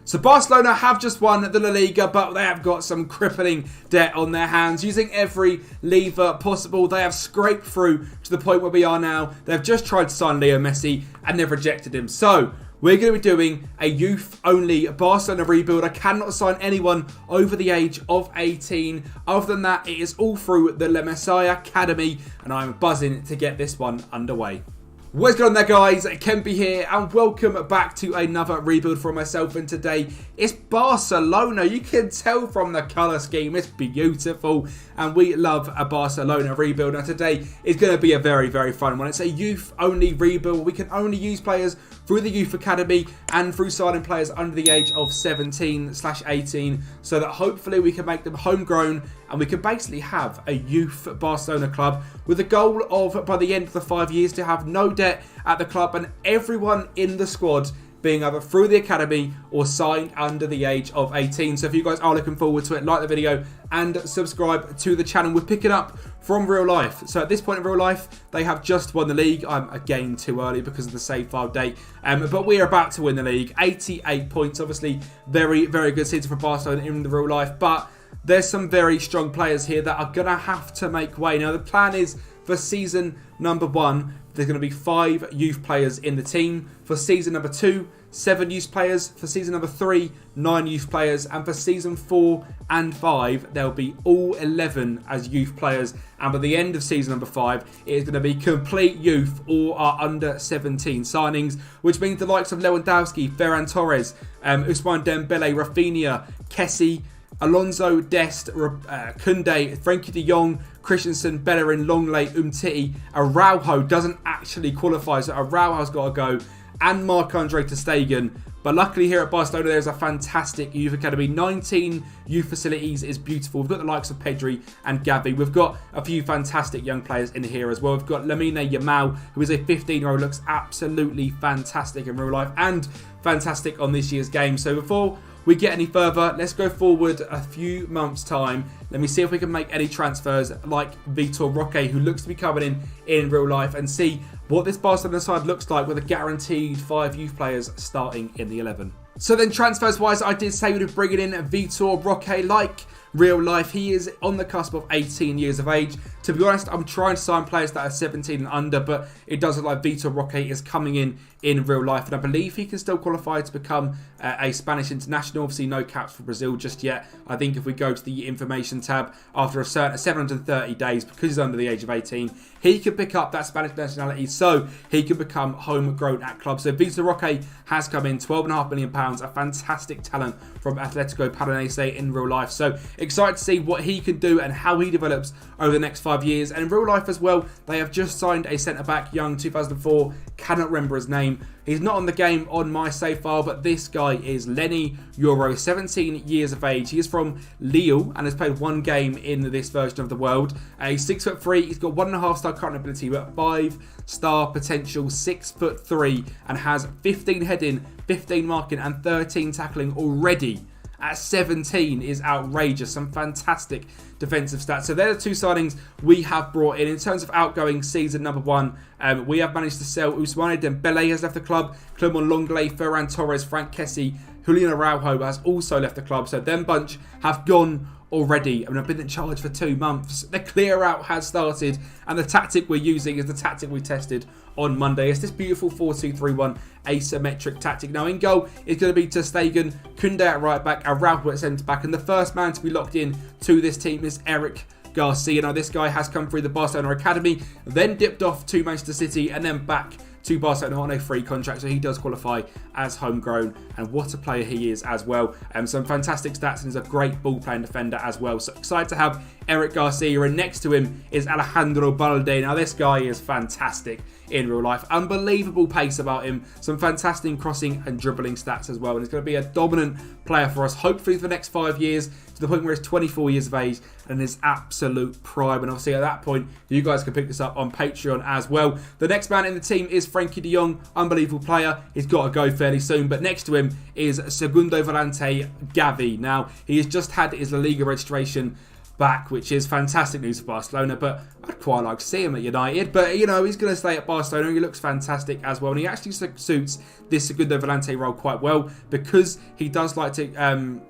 So Barcelona have just won the La Liga, but they have got some crippling debt on their hands. Using every lever possible, they have scraped through to the point where we are now. They've just tried to sign Leo Messi and they've rejected him. So we're going to be doing a youth-only Barcelona rebuild. I cannot sign anyone over the age of 18. Other than that, it is all through the La Masia Academy, and I'm buzzing to get this one underway. What's going on there, guys? Kempi here, and welcome back to another rebuild for myself. And today it's Barcelona. You can tell from the colour scheme, it's beautiful, and we love a Barcelona rebuild. And today is going to be a very, very fun one. It's a youth-only rebuild. We can only use players through the youth academy and through signing players under the age of 17/18, so that hopefully we can make them homegrown and we can basically have a youth Barcelona club with the goal of, by the end of the 5 years, to have no debt at the club and everyone in the squad being either through the academy or signed under the age of 18. So if you guys are looking forward to it, like the video and subscribe to the channel. We're picking up from real life. So at this point in real life, they have just won the league. I'm again too early because of the save file date. But we are about to win the league. 88 points. Obviously, very, very good season for Barcelona in the real life. But there's some very strong players here that are going to have to make way. Now, the plan is for season number 1, there's going to be 5 youth players in the team. For season number 2, 7 youth players. For season number 3, 9 youth players. And for season 4 and 5, there'll be all 11 as youth players. And by the end of season number 5, it is going to be complete youth or are under 17 signings, which means the likes of Lewandowski, Ferran Torres, Ousmane Dembele, Rafinha, Kessie, Alonso, Dest, Koundé, Frenkie de Jong, Christensen, Bellerin, Longley, Umtiti. Araujo doesn't actually qualify, so Araujo's got to go. And Marc-Andre ter Stegen. But luckily here at Barcelona, there's a fantastic youth academy. 19 youth facilities is beautiful. We've got the likes of Pedri and Gavi. We've got a few fantastic young players in here as well. We've got Lamine Yamal, who is a 15-year-old, looks absolutely fantastic in real life and fantastic on this year's game. So before we get any further, let's go forward a few months' time. Let me see if we can make any transfers like Vitor Roque, who looks to be coming in real life, and see what this Barcelona side looks like with a guaranteed 5 youth players starting in the 11. So then transfers-wise, I did say we'd be bringing in Vitor Roque like real life. He is on the cusp of 18 years of age. To be honest, I'm trying to sign players that are 17 and under, but it does look like Vitor Roque is coming in real life, and I believe he can still qualify to become a Spanish international. Obviously, no caps for Brazil just yet. I think if we go to the information tab, after a certain 730 days, because he's under the age of 18, he can pick up that Spanish nationality, so he can become homegrown at club. So Vitor Roque has come in, £12.5 million, a fantastic talent from Atletico Paranaense in real life. So excited to see what he can do and how he develops over the next 5 years. And in real life as well, they have just signed a centre-back, young 2004, cannot remember his name. He's not on the game on my save file, but this guy is Lenny Euro, 17 years of age. He is from Lille and has played 1 game in this version of the world. He's 6'3", he's got 1.5-star current ability, but 5-star potential, 6'3", and has 15 heading, 15 marking, and 13 tackling already. At 17 is outrageous. Some fantastic defensive stats. So they're the 2 signings we have brought in. In terms of outgoing season number 1, we have managed to sell Ousmane Dembele has left the club, Clement Longley, Ferran Torres, Frank Kessie, Julian Araujo has also left the club. So them bunch have gone already. I mean, I've been in charge for 2 months. The clear out has started, and the tactic we're using is the tactic we tested on Monday. It's this beautiful 4-2-3-1 asymmetric tactic. Now in goal is going to be ter Stegen, Koundé at right back, Araujo at centre back, and the first man to be locked in to this team is Eric Garcia. Now this guy has come through the Barcelona Academy, then dipped off to Manchester City, and then back to Barcelona on a free contract, so he does qualify as homegrown, and what a player he is as well. Some fantastic stats, and he's a great ball playing defender as well. So excited to have Eric Garcia, and next to him is Alejandro Balde. Now this guy is fantastic in real life, unbelievable pace about him, some fantastic crossing and dribbling stats as well, and he's going to be a dominant player for us hopefully for the next 5 years, to the point where he's 24 years of age and his absolute prime. And obviously at that point, you guys can pick this up on Patreon as well. The next man in the team is Frenkie de Jong, unbelievable player. He's got to go fairly soon, but next to him is Segundo Volante Gavi. Now, he has just had his La Liga registration back, which is fantastic news for Barcelona, but I'd quite like to see him at United. But, you know, he's going to stay at Barcelona. He looks fantastic as well, and he actually suits this Segundo Volante role quite well because he does like to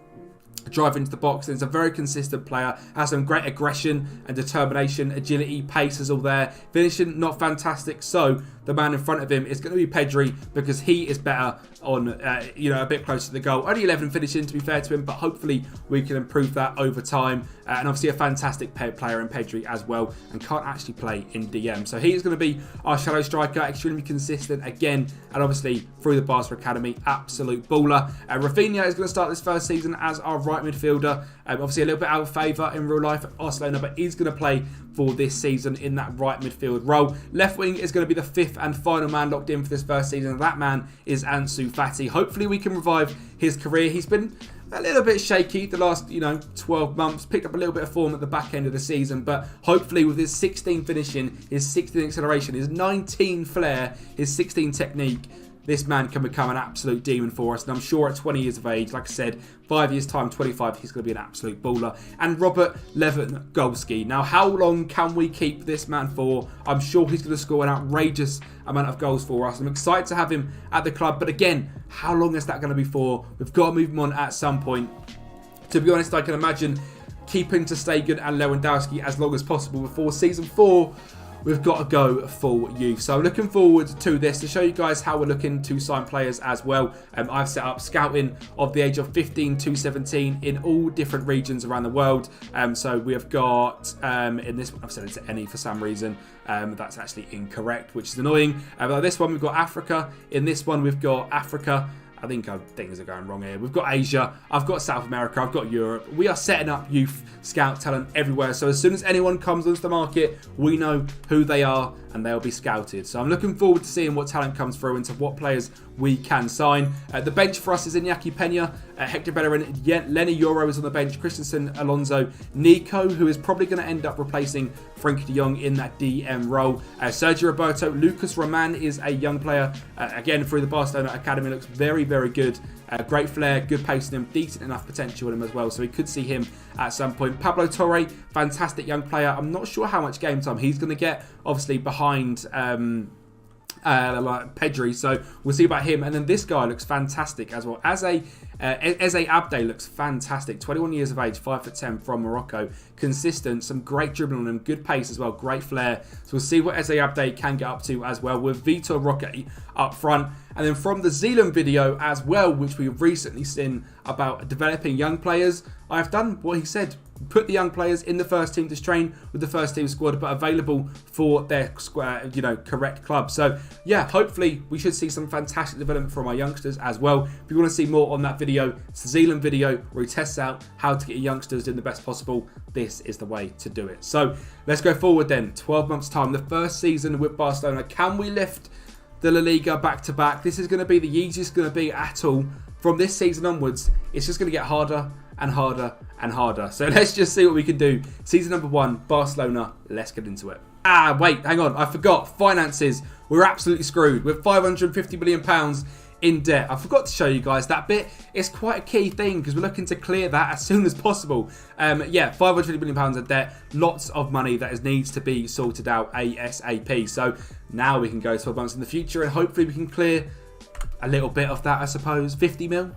drive into the box, and is a very consistent player, has some great aggression and determination, agility, pace is all there. Finishing, not fantastic, so the man in front of him is going to be Pedri because he is better on, you know, a bit closer to the goal. Only 11 finishing, to be fair to him, but hopefully we can improve that over time. And obviously a fantastic player in Pedri as well, and can't actually play in DM. So he is going to be our shadow striker, extremely consistent again, and obviously through the Barca Academy, absolute baller. Rafinha is going to start this first season as our right midfielder. Obviously a little bit out of favour in real life at Barcelona, but he's going to play for this season in that right midfield role. Left wing is going to be the 5th and final man locked in for this first season. That man is Ansu Fati. Hopefully we can revive his career. He's been a little bit shaky the last, 12 months. Picked up a little bit of form at the back end of the season, but hopefully with his 16 finishing, his 16 acceleration, his 19 flair, his 16 technique, this man can become an absolute demon for us. And I'm sure at 20 years of age, like I said, 5 years time, 25, he's going to be an absolute baller. And Robert Lewandowski. Now, how long can we keep this man for? I'm sure he's going to score an outrageous amount of goals for us. I'm excited to have him at the club. But again, how long is that going to be for? We've got to move him on at some point. To be honest, I can imagine keeping ter Stegen and Lewandowski as long as possible before season 4. We've got to go full youth. So I'm looking forward to this to show you guys how we're looking to sign players as well. I've set up scouting of the age of 15 to 17 in all different regions around the world. So we have got, in this one, I've set it to any for some reason. That's actually incorrect, which is annoying. But this one, we've got Africa. In this one, we've got Africa. I think things are going wrong here. We've got Asia, I've got South America, I've got Europe. We are setting up youth scout talent everywhere. So as soon as anyone comes onto the market, we know who they are and they'll be scouted. So I'm looking forward to seeing what talent comes through and to what players we can sign. The bench for us is Iñaki Peña, Hector Bellerin, Lenny Euro is on the bench, Christensen, Alonso, Nico, who is probably going to end up replacing Frenkie de Jong in that DM role. Sergio Roberto, Lucas Roman is a young player, again through the Barcelona Academy, looks very, very good. Great flair, good pace in him, decent enough potential in him as well, so we could see him at some point. Pablo Torre, fantastic young player. I'm not sure how much game time he's going to get, obviously behind like Pedri, so we'll see about him. And then this guy looks fantastic as well. Eze Abde looks fantastic, 21 years of age, 5'10" from Morocco, consistent, some great dribbling on him, good pace as well, great flair. So we'll see what Eze Abde can get up to as well, with Vitor Roque up front. And then from the Zealand video as well, which we've recently seen about developing young players, I've done what he said. Put the young players in the first team to train with the first team squad, but available for their correct club. So yeah, hopefully we should see some fantastic development from our youngsters as well. If you want to see more on that video, it's the Zealand video where he tests out how to get your youngsters doing the best possible. This is the way to do it. So let's go forward then. 12 months time, the first season with Barcelona. Can we lift the La Liga back to back? This is going to be the easiest going to be at all. From this season onwards, it's just going to get harder and harder and harder. So let's just see what we can do. Season number 1, Barcelona. Let's get into it. Wait, hang on. I forgot. Finances. We're absolutely screwed. We're £550 million in debt. I forgot to show you guys that bit. It's quite a key thing because we're looking to clear that as soon as possible. Yeah, £550 million in debt. Lots of money that needs to be sorted out ASAP. So now we can go 12 months in the future and hopefully we can clear a little bit of that, I suppose. 50 mil.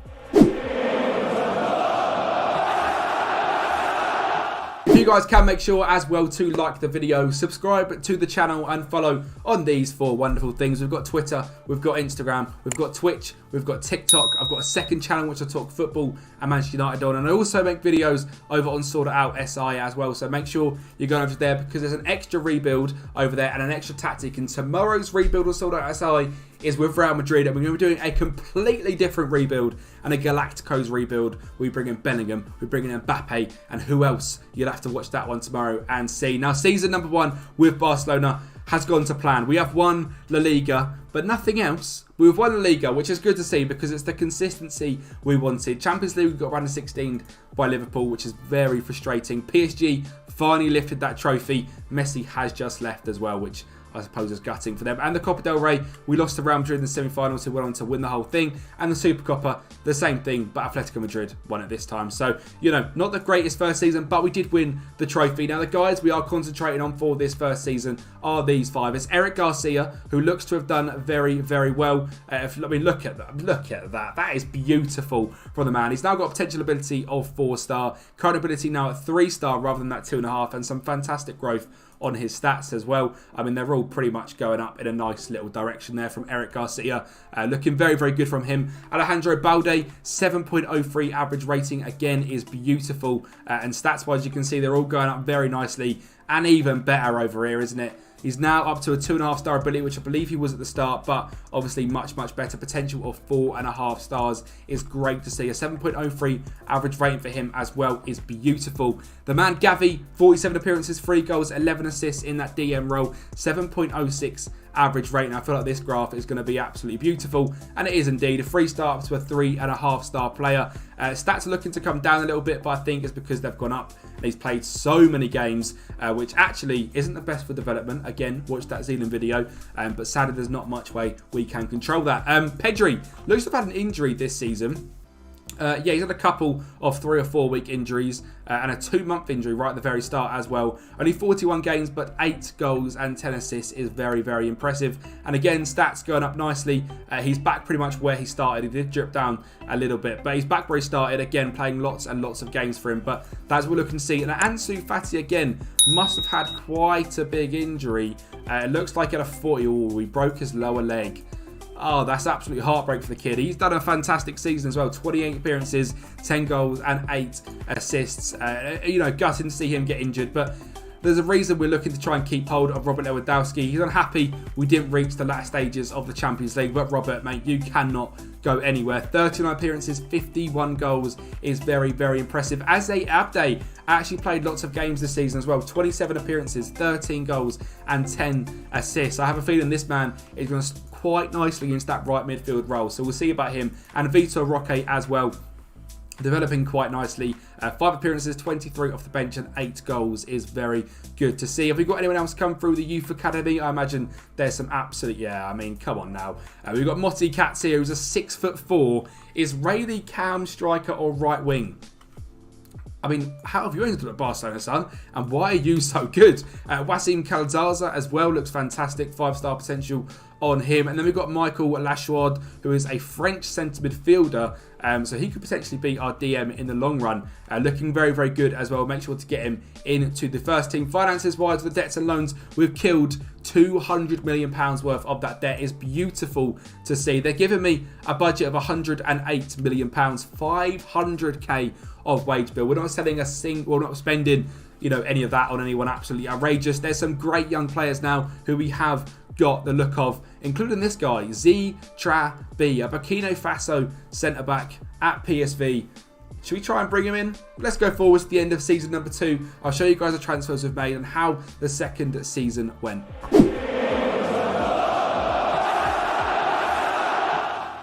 If you guys can, make sure as well to like the video, subscribe to the channel and follow on these 4 wonderful things. We've got Twitter, we've got Instagram, we've got Twitch, we've got TikTok. I've got a second channel which I talk football and Manchester United on, and I also make videos over on Sort It Out SI as well. So make sure you go over there because there's an extra rebuild over there and an extra tactic. And tomorrow's rebuild of Sort It Out SI is with Real Madrid, and we're going to be doing a completely different rebuild and a Galacticos rebuild. We bring in Bellingham, we bring in Mbappe, and who else? You'll have to watch that one tomorrow and see. Now, season number 1 with Barcelona has gone to plan. We have won La Liga, but nothing else. We've won La Liga, which is good to see because it's the consistency we wanted. Champions League, we got round of 16 by Liverpool, which is very frustrating. PSG finally lifted that trophy. Messi has just left as well, which I suppose is gutting for them. And the Copa del Rey, we lost to Real Madrid in the semi-finals, who went on to win the whole thing. And the Supercopa, the same thing, but Atletico Madrid won it this time. So, not the greatest first season, but we did win the trophy. Now, the guys we are concentrating on for this first season are these 5. It's Eric Garcia, who looks to have done very, very well. Look at that. Look at that. That is beautiful from the man. He's now got a potential ability of 4-star, current ability now at 3-star rather than that 2.5, and some fantastic growth on his stats as well. They're all pretty much going up in a nice little direction there from Eric Garcia. Looking very, very good from him. Alejandro Balde, 7.03 average rating, again, is beautiful. And stats-wise, you can see they're all going up very nicely, and even better over here, isn't it? He's now up to a 2.5-star ability, which I believe he was at the start, but obviously much, much better. Potential of 4.5 stars is great to see. A 7.03 average rating for him as well is beautiful. The man Gavi, 47 appearances, 3 goals, 11 assists in that DM role, 7.06 average rating. I feel like this graph is going to be absolutely beautiful, and it is indeed. A 3-star up to a 3.5-star player. Stats are looking to come down a little bit, but I think it's because they've gone up and he's played so many games, which actually isn't the best for development. Again, watch that Zealand video, but sadly there's not much way we can control that. Pedri looks to have had an injury this season. He's had a couple of 3 or 4 week injuries and a 2-month injury right at the very start as well. Only 41 games, but 8 goals and 10 assists is very, very impressive. And again, stats going up nicely. He's back pretty much where he started. He did drip down a little bit, but he's back where he started. Again, playing lots and lots of games for him. But that's what we're looking to see. And Ansu Fati, again, must have had quite a big injury. It looks like at a 40, he broke his lower leg. Oh, that's absolutely heartbreak for the kid. He's done a fantastic season as well. 28 appearances, 10 goals and 8 assists. Gutting to see him get injured, but there's a reason we're looking to try and keep hold of Robert Lewandowski. He's unhappy we didn't reach the latter stages of the Champions League, but Robert, mate, you cannot go anywhere. 39 appearances, 51 goals is very, very impressive. Eze Abde actually played lots of games this season as well. 27 appearances, 13 goals and 10 assists. I have a feeling this man is going to quite nicely into that right midfield role. So we'll see about him. And Vitor Roque as well, developing quite nicely. 5 appearances, 23 off the bench and 8 goals is very good to see. Have we got anyone else come through the youth academy? I imagine there's some absolute, come on now. We've got Motti Katz here, who's a 6'4", Israeli cam striker or right wing. How have you ended up at Barcelona, son? And why are you so good? Wassim Calzaza as well looks fantastic. 5-star potential on him. And then we've got Michael Lachouard, who is a French centre midfielder. So he could potentially be our DM in the long run. Looking very, very good as well. Make sure to get him into the first team. Finances-wise, with the debts and loans, we've killed £200 million worth of that debt. Is beautiful to see. They're giving me a budget of £108 million, 500k of wage bill. We're not selling a single, we're not spending, any of that on anyone absolutely outrageous. There's some great young players now who we have got the look of, including this guy, Z Trabi, a Burkina Faso centre-back at PSV. Should we try and bring him in? Let's go forward to the end of season number 2. I'll show you guys the transfers we've made and how the second season went.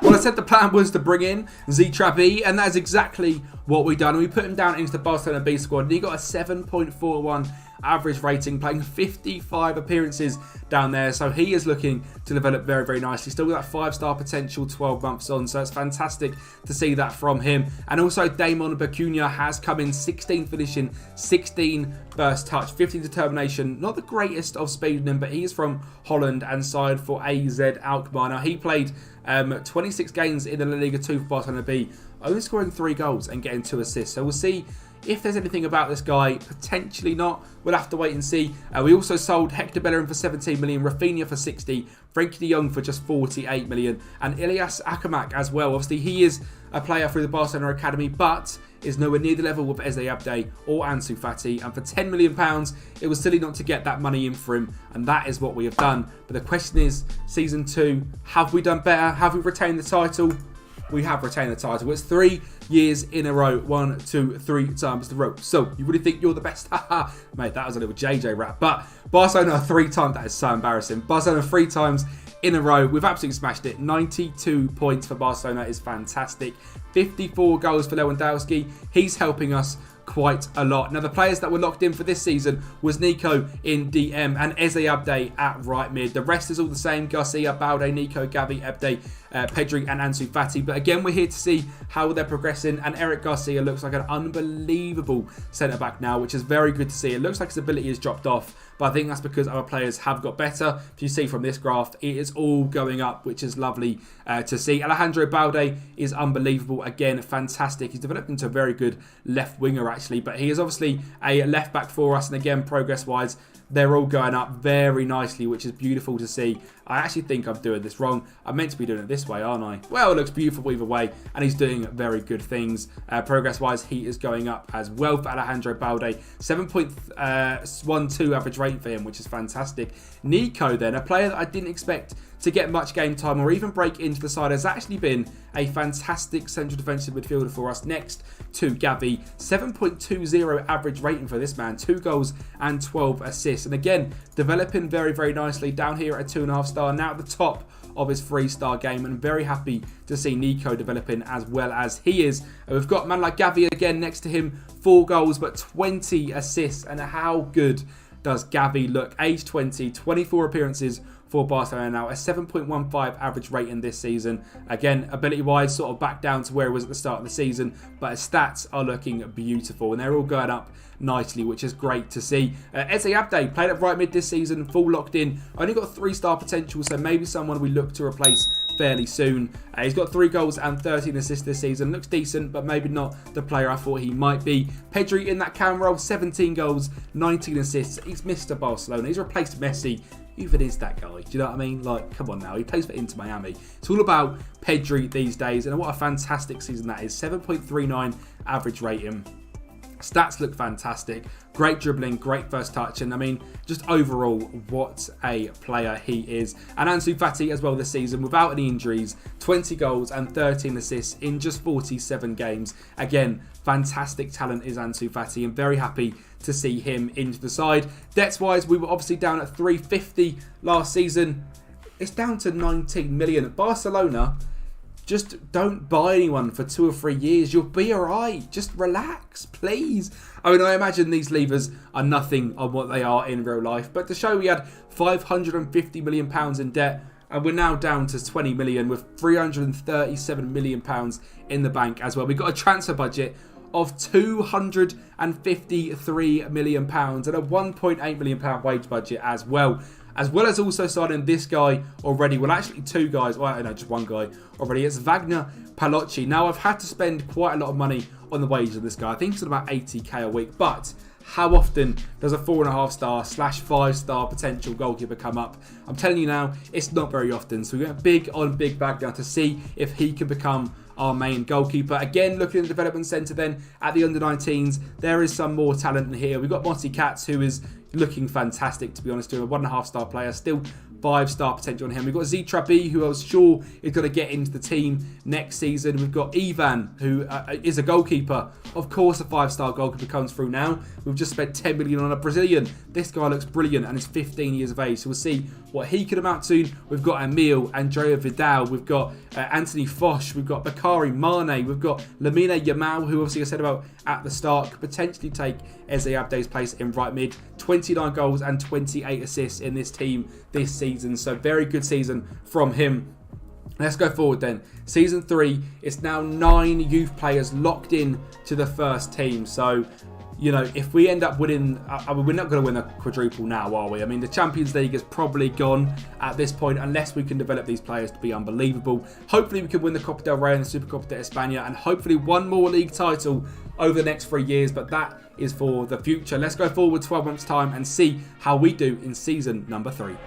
Well, I said the plan was to bring in Z Trabi, and that is exactly what we've done. We put him down into the Barcelona B squad, and he got a 7.41 average rating, playing 55 appearances down there. So he is looking to develop very, very nicely. Still got that 5-star potential 12 months on. So it's fantastic to see that from him. And also Damon Bacuna has come in 16 finishing, 16 burst touch, 15 determination. Not the greatest of speed in him, but he is from Holland and signed for AZ Alkmaar. Now he played 26 games in the La Liga 2 for Barcelona B, only scoring 3 goals and getting 2 assists. So we'll see if there's anything about this guy. Potentially not. We'll have to wait and see. We also sold Hector Bellerin for 17 million, Rafinha for 60, Frenkie de Jong for just 48 million, and Ilyas Akamak as well. Obviously, he is a player through the Barcelona Academy, but is nowhere near the level of Eze Abde or Ansu Fati. And for £10 million, it was silly not to get that money in for him, and that is what we have done. But the question is, Season 2, have we done better? Have we retained the title? We have retained the title. It's 3 years in a row. 1, 2, 3 times the row. So, you really think you're the best? Haha. Mate, that was a little JJ rap. But Barcelona 3 times. That is so embarrassing. Barcelona 3 times in a row. We've absolutely smashed it. 92 points for Barcelona is fantastic. 54 goals for Lewandowski. He's helping us quite a lot. Now, the players that were locked in for this season was Nico in DM and Eze Abde at right mid. The rest is all the same: Garcia, Balde, Nico, Gavi, Abde, Pedri and Ansu Fati. But again, we're here to see how they're progressing, and Eric Garcia looks like an unbelievable centre-back now, which is very good to see. It looks like his ability has dropped off, but I think that's because other players have got better. If you see from this graph, it is all going up, which is lovely to see. Alejandro Balde is unbelievable. Again, fantastic. He's developed into a very good left winger, actually, but he is obviously a left back for us, and again, progress-wise, they're all going up very nicely, which is beautiful to see. I actually think I'm doing this wrong. I'm meant to be doing it this way, aren't I? Well, it looks beautiful either way, and he's doing very good things. Progress-wise, he is going up as well for Alejandro Balde. 7.12 average rating for him, which is fantastic. Nico, then, a player that I didn't expect to get much game time or even break into the side, has actually been a fantastic central defensive midfielder for us next to Gavi. 7.20 average rating for this man, 2 goals and 12 assists, and again, developing very, very nicely down here at a 2.5 star, now at the top of his 3-star game, and very happy to see Nico developing as well as he is. And we've got a man like Gavi again next to him, 4 goals but 20 assists, and how good does Gavi look? Age 20, 24 appearances for Barcelona now, a 7.15 average rating this season. Again, ability-wise, sort of back down to where it was at the start of the season, but his stats are looking beautiful, and they're all going up nicely, which is great to see. Eze Abde played at right mid this season, full locked in. Only got 3-star potential, so maybe someone we look to replace fairly soon. He's got 3 goals and 13 assists this season. Looks decent, but maybe not the player I thought he might be. Pedri in that cam role, 17 goals, 19 assists. He's Mr. Barcelona. He's replaced Messi. Who even is that guy? Do you know what I mean? Like, come on now. He plays for Inter Miami. It's all about Pedri these days, and what a fantastic season that is. 7.39 average rating. Stats look fantastic. Great dribbling, great first touch, and I mean, just overall, what a player he is. And Ansu Fati as well this season, without any injuries, 20 goals and 13 assists in just 47 games. Again, fantastic talent is Ansu Fati, and very happy to see him into the side. Debts-wise, we were obviously down at 350 last season. It's down to 19 million. Barcelona, just don't buy anyone for 2 or 3 years. You'll be alright. Just relax, please. I mean, I imagine these levers are nothing on what they are in real life. But to show we had £550 million in debt, and we're now down to 20 million with £337 million in the bank as well. We've got a transfer budget of £253 million and a £1.8 million wage budget as well. As well as also signing this guy already. Well, actually 2 guys. Well, no, just 1 guy already. It's Wagner Palocci. Now, I've had to spend quite a lot of money on the wages of this guy. I think it's about 80k a week. But how often does a 4.5 star / 5-star potential goalkeeper come up? I'm telling you now, it's not very often. So we went big on Big Wagner to see if he can become our main goalkeeper. Again, looking at the development centre then at the under-19s, there is some more talent in here. We've got Monty Katz, who is looking fantastic, to be honest, to a 1.5 star player, still 5-star potential on him. We've got Zitrabi, who I was sure is going to get into the team next season. We've got Ivan, who is a goalkeeper. Of course, a 5-star goalkeeper comes through now. We've just spent 10 million on a Brazilian. This guy looks brilliant and is 15 years of age, so we'll see what he could amount to. We've got Emil, Andrea Vidal, we've got Anthony Foch, we've got Bakary Mane, we've got Lamine Yamal, who obviously I said about at the start, could potentially take Eze Abde's place in right mid. 29 goals and 28 assists in this team this season, so very good season from him. Let's go forward then. Season 3, it's now 9 youth players locked in to the first team. So, you know, if we end up winning, I mean, we're not going to win a quadruple now, are we? I mean, the Champions League is probably gone at this point unless we can develop these players to be unbelievable. Hopefully we can win the Copa del Rey and the Supercopa de España, and hopefully one more league title over the next 3 years, but that is for the future. Let's go forward 12 months time and see how we do in season number 3.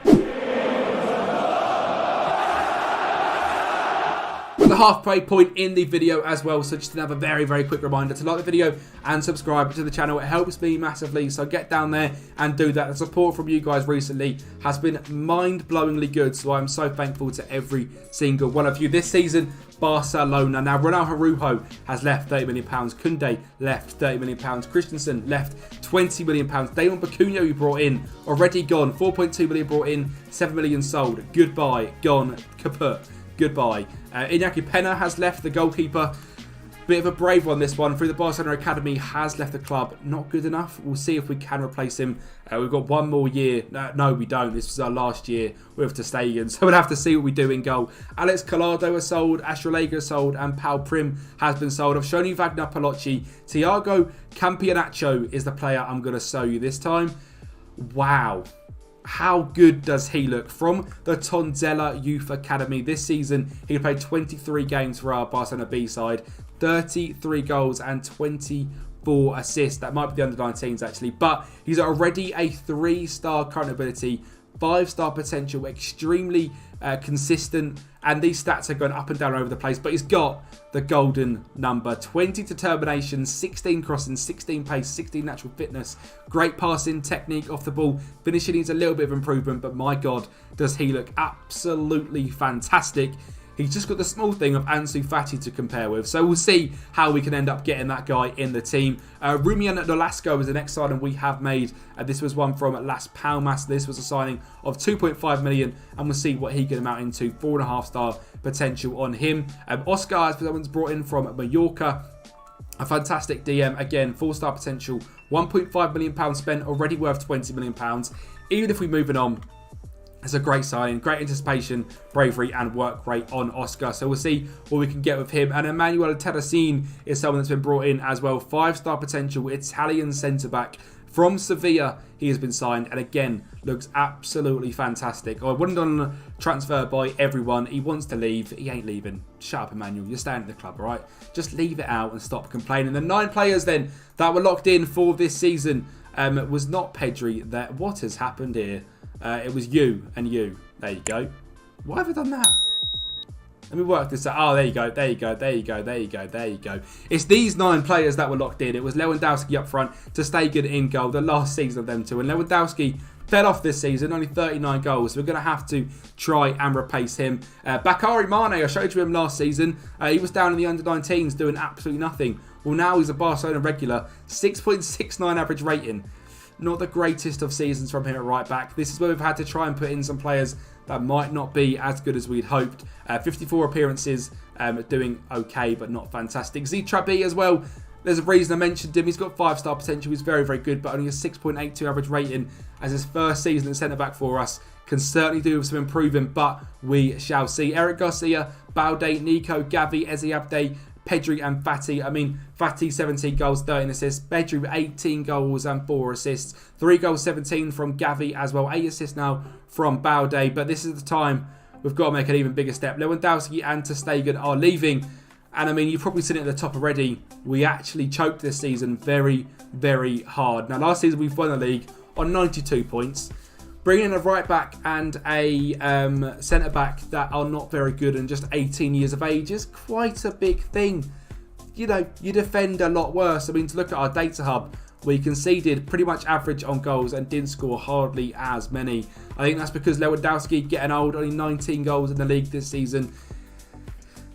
The halfway point in the video as well, so just another very, very quick reminder to like the video and subscribe to the channel. It helps me massively, so get down there and do that. The support from you guys recently has been mind-blowingly good, so I'm so thankful to every single one of you. This season, Barcelona. Now, Ronald Araujo has left £30 million. Koundé left £30 million. Christensen left £20 million. Damon Bacuna we brought in, already gone. 4.2 million brought in, 7 million sold. Goodbye, gone, kaput. Goodbye. Iñaki Pena has left, the goalkeeper. Bit of a brave one, this one. Through the Barcelona Academy, has left the club. Not good enough. We'll see if we can replace him. We've got one more year. No, we don't. This was our last year with Ter Stegen. So we'll have to see what we do in goal. Alex Collado has sold. Astralega has sold. And Pau Prim has been sold. I've shown you Wagner Palocci. Thiago Campianacho is the player I'm going to show you this time. Wow. How good does he look? From the Tonzella Youth Academy this season, he played 23 games for our Barcelona B side, 33 goals and 24 assists. That might be the under-19s actually, but he's already a 3-star current ability, 5-star potential, extremely consistent, and these stats are going up and down over the place, but he's got the golden number: 20 determination, 16 crossing, 16 pace, 16 natural fitness, great passing technique off the ball. Finishing needs a little bit of improvement, but my God, does he look absolutely fantastic. He's just got the small thing of Ansu Fati to compare with. So we'll see how we can end up getting that guy in the team. Rumian Nolasco is the next signing we have made. This was one from Las Palmas. This was a signing of 2.5 million. And we'll see what he can amount into. 4.5-star potential on him. Oscar is someone's brought in from Mallorca. A fantastic DM. Again, 4-star potential. £1.5 million spent. Already worth £20 million. Even if we move it on, it's a great signing, great anticipation, bravery and work rate on Oscar. So we'll see what we can get with him. And Emmanuel Terracine is someone that's been brought in as well. 5-star potential, Italian centre-back from Sevilla. He has been signed and again looks absolutely fantastic. I wouldn't done a transfer by everyone. He wants to leave. He ain't leaving. Shut up, Emmanuel. You're staying at the club, all right? Just leave it out and stop complaining. The 9 players then that were locked in for this season was not Pedri. What has happened here? It was you and you. There you go. Why have I done that? Let me work this out. Oh, there you go. There you go. There you go. There you go. There you go. It's these 9 players that were locked in. It was Lewandowski up front, Ter Stegen in goal, the last season of them two. And Lewandowski fell off this season, only 39 goals. So we're going to have to try and replace him. Bakary Mane, I showed you him last season. He was down in the under-19s doing absolutely nothing. Well, now he's a Barcelona regular. 6.69 average rating. Not the greatest of seasons from him at right back. This is where we've had to try and put in some players that might not be as good as we'd hoped. 54 appearances, doing okay, but not fantastic. Z Trabi as well. There's a reason I mentioned him. He's got 5-star potential. He's very, very good, but only a 6.82 average rating as his first season at centre-back for us. Can certainly do with some improving, but we shall see. Eric Garcia, Balde, Nico, Gavi, Ezi Abde, Pedri and Fati. I mean, Fati 17 goals, 13 assists. Pedri 18 goals and 4 assists. 3 goals, 17 from Gavi as well. 8 assists now from Balde. But this is the time we've got to make an even bigger step. Lewandowski and Ter Stegen are leaving. And I mean, you've probably seen it at the top already. We actually choked this season very, very hard. Now, last season we've won the league on 92 points. Bringing in a right back and a centre back that are not very good and just 18 years of age is quite a big thing. You know, you defend a lot worse. I mean, to look at our data hub, we conceded pretty much average on goals and didn't score hardly as many. I think that's because Lewandowski getting old, only 19 goals in the league this season.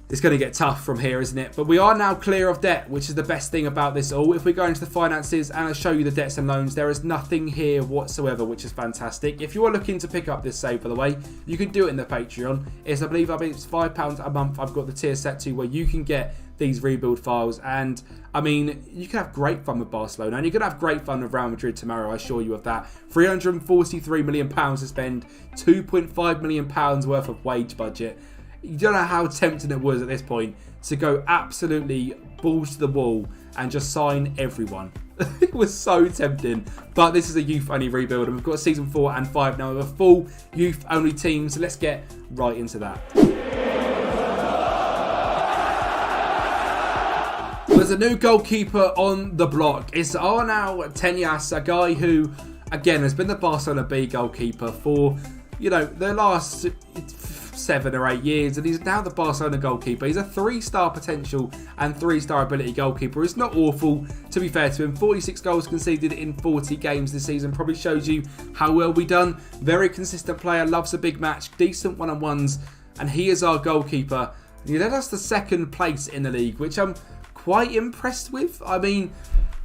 It's going to get tough from here, isn't it? But we are now clear of debt, which is the best thing about this all. If we go into the finances and I show you the debts and loans, there is nothing here whatsoever, which is fantastic. If you are looking to pick up this save, by the way, you can do it in the Patreon. It's, I believe it's £5 a month. I've got the tier set to where you can get these rebuild files. And, I mean, you can have great fun with Barcelona. And you can have great fun with Real Madrid tomorrow, I assure you of that. £343 million to spend, £2.5 million worth of wage budget. You don't know how tempting it was at this point to go absolutely balls to the wall and just sign everyone. It was so tempting. But this is a youth-only rebuild, and we've got season 4 and 5 now with a full youth-only team. So let's get right into that. There's a new goalkeeper on the block. It's Arnau Tenyas, a guy who, again, has been the Barcelona B goalkeeper for, you know, the last 7 or 8 years, and he's now the Barcelona goalkeeper. He's a 3-star potential and 3-star ability goalkeeper. It's not awful, to be fair to him. 46 goals conceded in 40 games this season probably shows you how well we done. Very consistent player, loves a big match, decent one-on-ones, and he is our goalkeeper. He led us to 2nd place in the league, which I'm quite impressed with. I mean,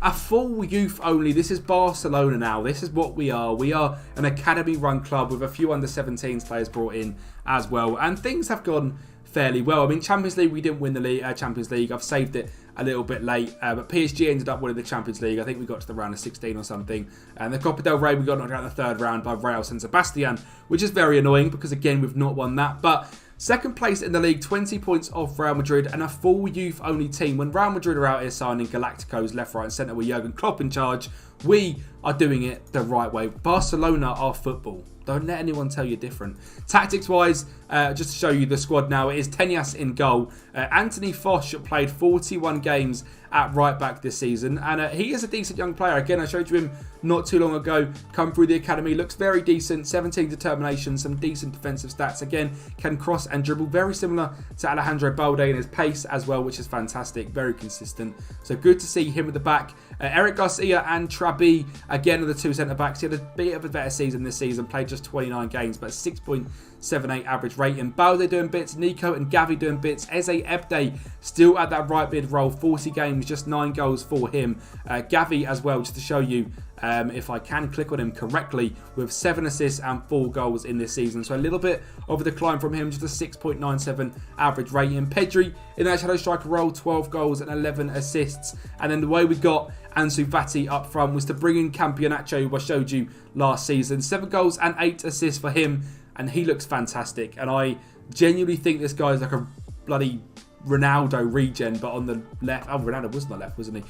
a full youth only. This is Barcelona now. This is what we are. We are an academy-run club with a few under-17s players brought in as well. And things have gone fairly well. I mean, Champions League, we didn't win the Champions League. I've saved it a little bit late. But PSG ended up winning the Champions League. I think we got to the round of 16 or something. And the Copa del Rey, we got knocked out in the third round by Real San Sebastian, which is very annoying because, again, we've not won that. But second place in the league, 20 points off Real Madrid, and a full youth-only team. When Real Madrid are out here signing Galacticos left, right and centre with Jurgen Klopp in charge, we are doing it the right way. Barcelona are football. Don't let anyone tell you different. Tactics-wise, just to show you the squad now, it is Tenyas in goal. Anthony Foch played 41 games at right back this season, and he is a decent young player. Again, I showed you him not too long ago, come through the academy, looks very decent, 17 determination, some decent defensive stats. Again, can cross and dribble, very similar to Alejandro Balde in his pace as well, which is fantastic, very consistent. So good to see him at the back. Eric Garcia and Trabi, again, are the two centre-backs. He had a bit of a better season this season, played just 29 games, but 6.78 average rating. Balde doing bits, Nico and Gavi doing bits. Eze Ebde still at that right mid role, 40 games, just 9 goals for him. Gavi as well, just to show you, if I can click on him correctly, with 7 assists and 4 goals in this season. So a little bit of a decline from him, just a 6.97 average rating. Pedri in that shadow striker role, 12 goals and 11 assists. And then the way we got Ansu Fati up front was to bring in Kempi, who I showed you last season. 7 goals and 8 assists for him, and he looks fantastic. And I genuinely think this guy is like a bloody Ronaldo regen, but on the left. Oh, Ronaldo was on the left, wasn't he?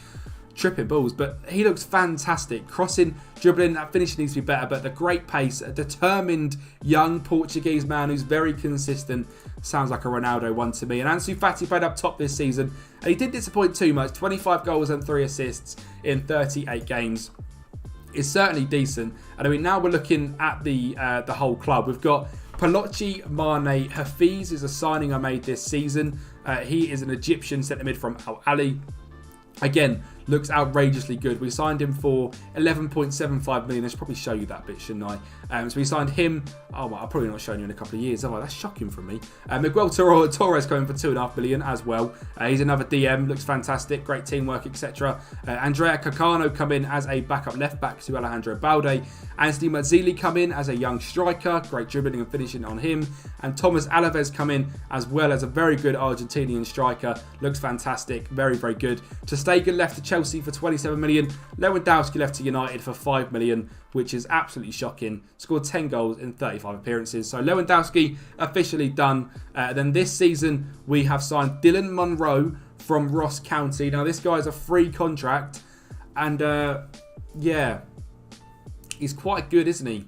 Tripping balls, but he looks fantastic. Crossing, dribbling, that finishing needs to be better, but the great pace, a determined young Portuguese man who's very consistent. Sounds like a Ronaldo one to me. And Ansu Fati played up top this season, and he didn't disappoint too much. 25 goals and 3 assists in 38 games. Is certainly decent. And I mean, now we're looking at the whole club. We've got Palocci, Mane, Hafiz is a signing I made this season. He is an Egyptian centre mid from Al Ahly. Again, looks outrageously good. We signed him for 11.75 million. I should probably show you that bit, shouldn't I? So we signed him. Oh, well, I'll probably not show you in a couple of years. Oh, that's shocking from me. Miguel Torres coming for 2.5 million as well. He's another DM. Looks fantastic. Great teamwork, etc. Andrea Cacano come in as a backup left back to Alejandro Balde. Anthony Mazzilli come in as a young striker. Great dribbling and finishing on him. And Thomas Alaves come in as well as a very good Argentinian striker. Looks fantastic. Very, very good. Ter Stegen left to Chelsea for 27 million. Lewandowski left to United for 5 million, which is absolutely shocking. Scored 10 goals in 35 appearances. So Lewandowski officially done. Then this season we have signed Dylan Munro from Ross County. Now this guy is a free contract, and yeah, he's quite good, isn't he?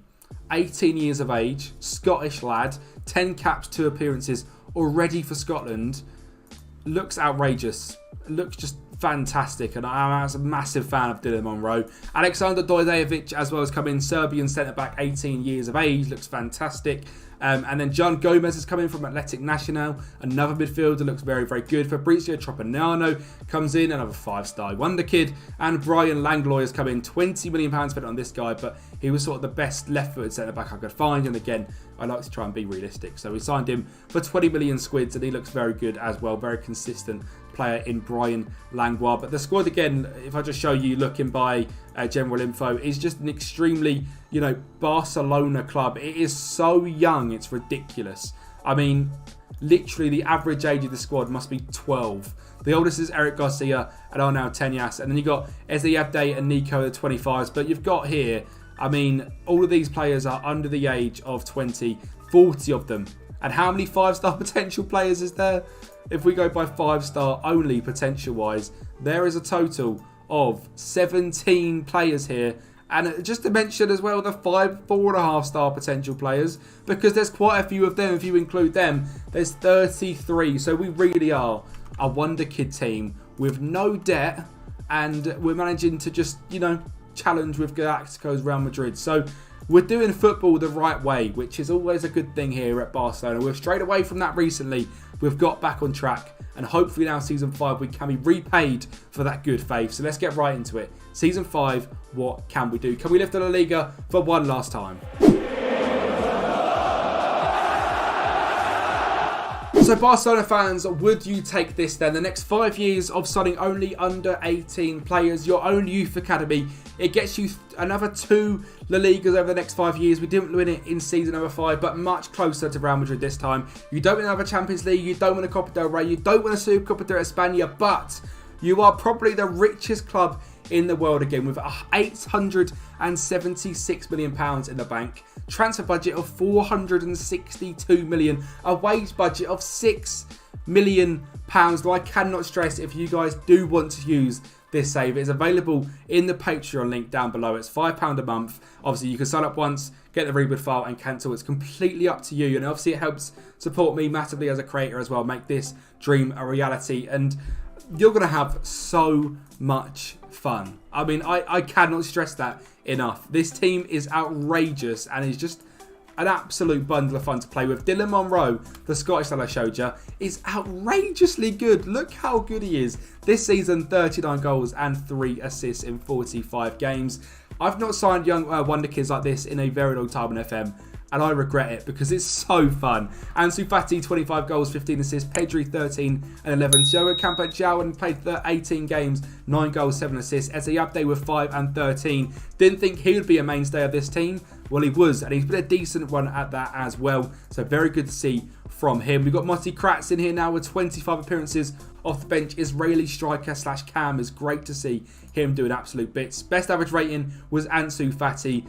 18 years of age, Scottish lad, 10 caps, 2 appearances already for Scotland. Looks outrageous. Looks just fantastic, and I'm a massive fan of Dylan Monroe. Alexander Dojdevic as well has come in, Serbian centre-back, 18 years of age, looks fantastic. And then John Gomez has come in from Athletic Nacional, another midfielder, looks very, very good. Fabrizio Tropignano comes in, another 5-star wonder kid. And Brian Langlois has come in, £20 million spent on this guy, but he was sort of the best left-footed centre-back I could find. And again, I like to try and be realistic. So we signed him for 20 million squids, and he looks very good as well, very consistent player in Brian Langlois. But the squad, again, if I just show you looking by general info, is just an extremely, Barcelona club. It is so young, it's ridiculous. I mean, literally the average age of the squad must be 12. The oldest is Eric Garcia and Arnau Tenyas, and then you've got Eze Abde and Nico, the 25s. But you've got here, I mean, all of these players are under the age of 20, 40 of them. And how many 5-star potential players is there? If we go by 5-star only potential-wise, there is a total of 17 players here. And just to mention as well, the 4.5-star potential players, because there's quite a few of them. If you include them, there's 33. So we really are a wonder kid team with no debt, and we're managing to just, challenge with Galacticos Real Madrid. So we're doing football the right way, which is always a good thing here at Barcelona. We've strayed away from that recently. We've got back on track, and hopefully now Season 5 we can be repaid for that good faith. So let's get right into it. Season 5, what can we do? Can we lift the La Liga for one last time? So Barcelona fans, would you take this then? The next 5 years of signing only under 18 players, your own youth academy. It gets you another 2 La Ligas over the next 5 years. We didn't win it in season number 5, but much closer to Real Madrid this time. You don't win another Champions League, you don't win a Copa del Rey, you don't win a Supercopa de España, but you are probably the richest club in the world again, with £876 million in the bank, transfer budget of £462 million, a wage budget of £6 million. Though I cannot stress, if you guys do want to use this save, it's available in the Patreon link down below. It's £5 a month. Obviously, you can sign up once, get the rebuild file and cancel. It's completely up to you, and obviously it helps support me massively as a creator as well, make this dream a reality, and you're going to have so much fun. I mean, I cannot stress that enough. This team is outrageous and is just an absolute bundle of fun to play with. Dylan Monroe, the Scottish lad I showed you, is outrageously good. Look how good he is. This season, 39 goals and 3 assists in 45 games. I've not signed young wonder kids like this in a very long time in FM, and I regret it because it's so fun. Ansu Fati, 25 goals, 15 assists. Pedri, 13 and 11. Joao Campbell played 18 games, 9 goals, 7 assists. Eze Abde with 5 and 13. Didn't think he would be a mainstay of this team. Well, he was, and he's been a decent one at that as well. So very good to see from him. We've got Motti Kratz in here now with 25 appearances off the bench. Israeli striker / cam. Is great to see him doing absolute bits. Best average rating was Ansu Fati.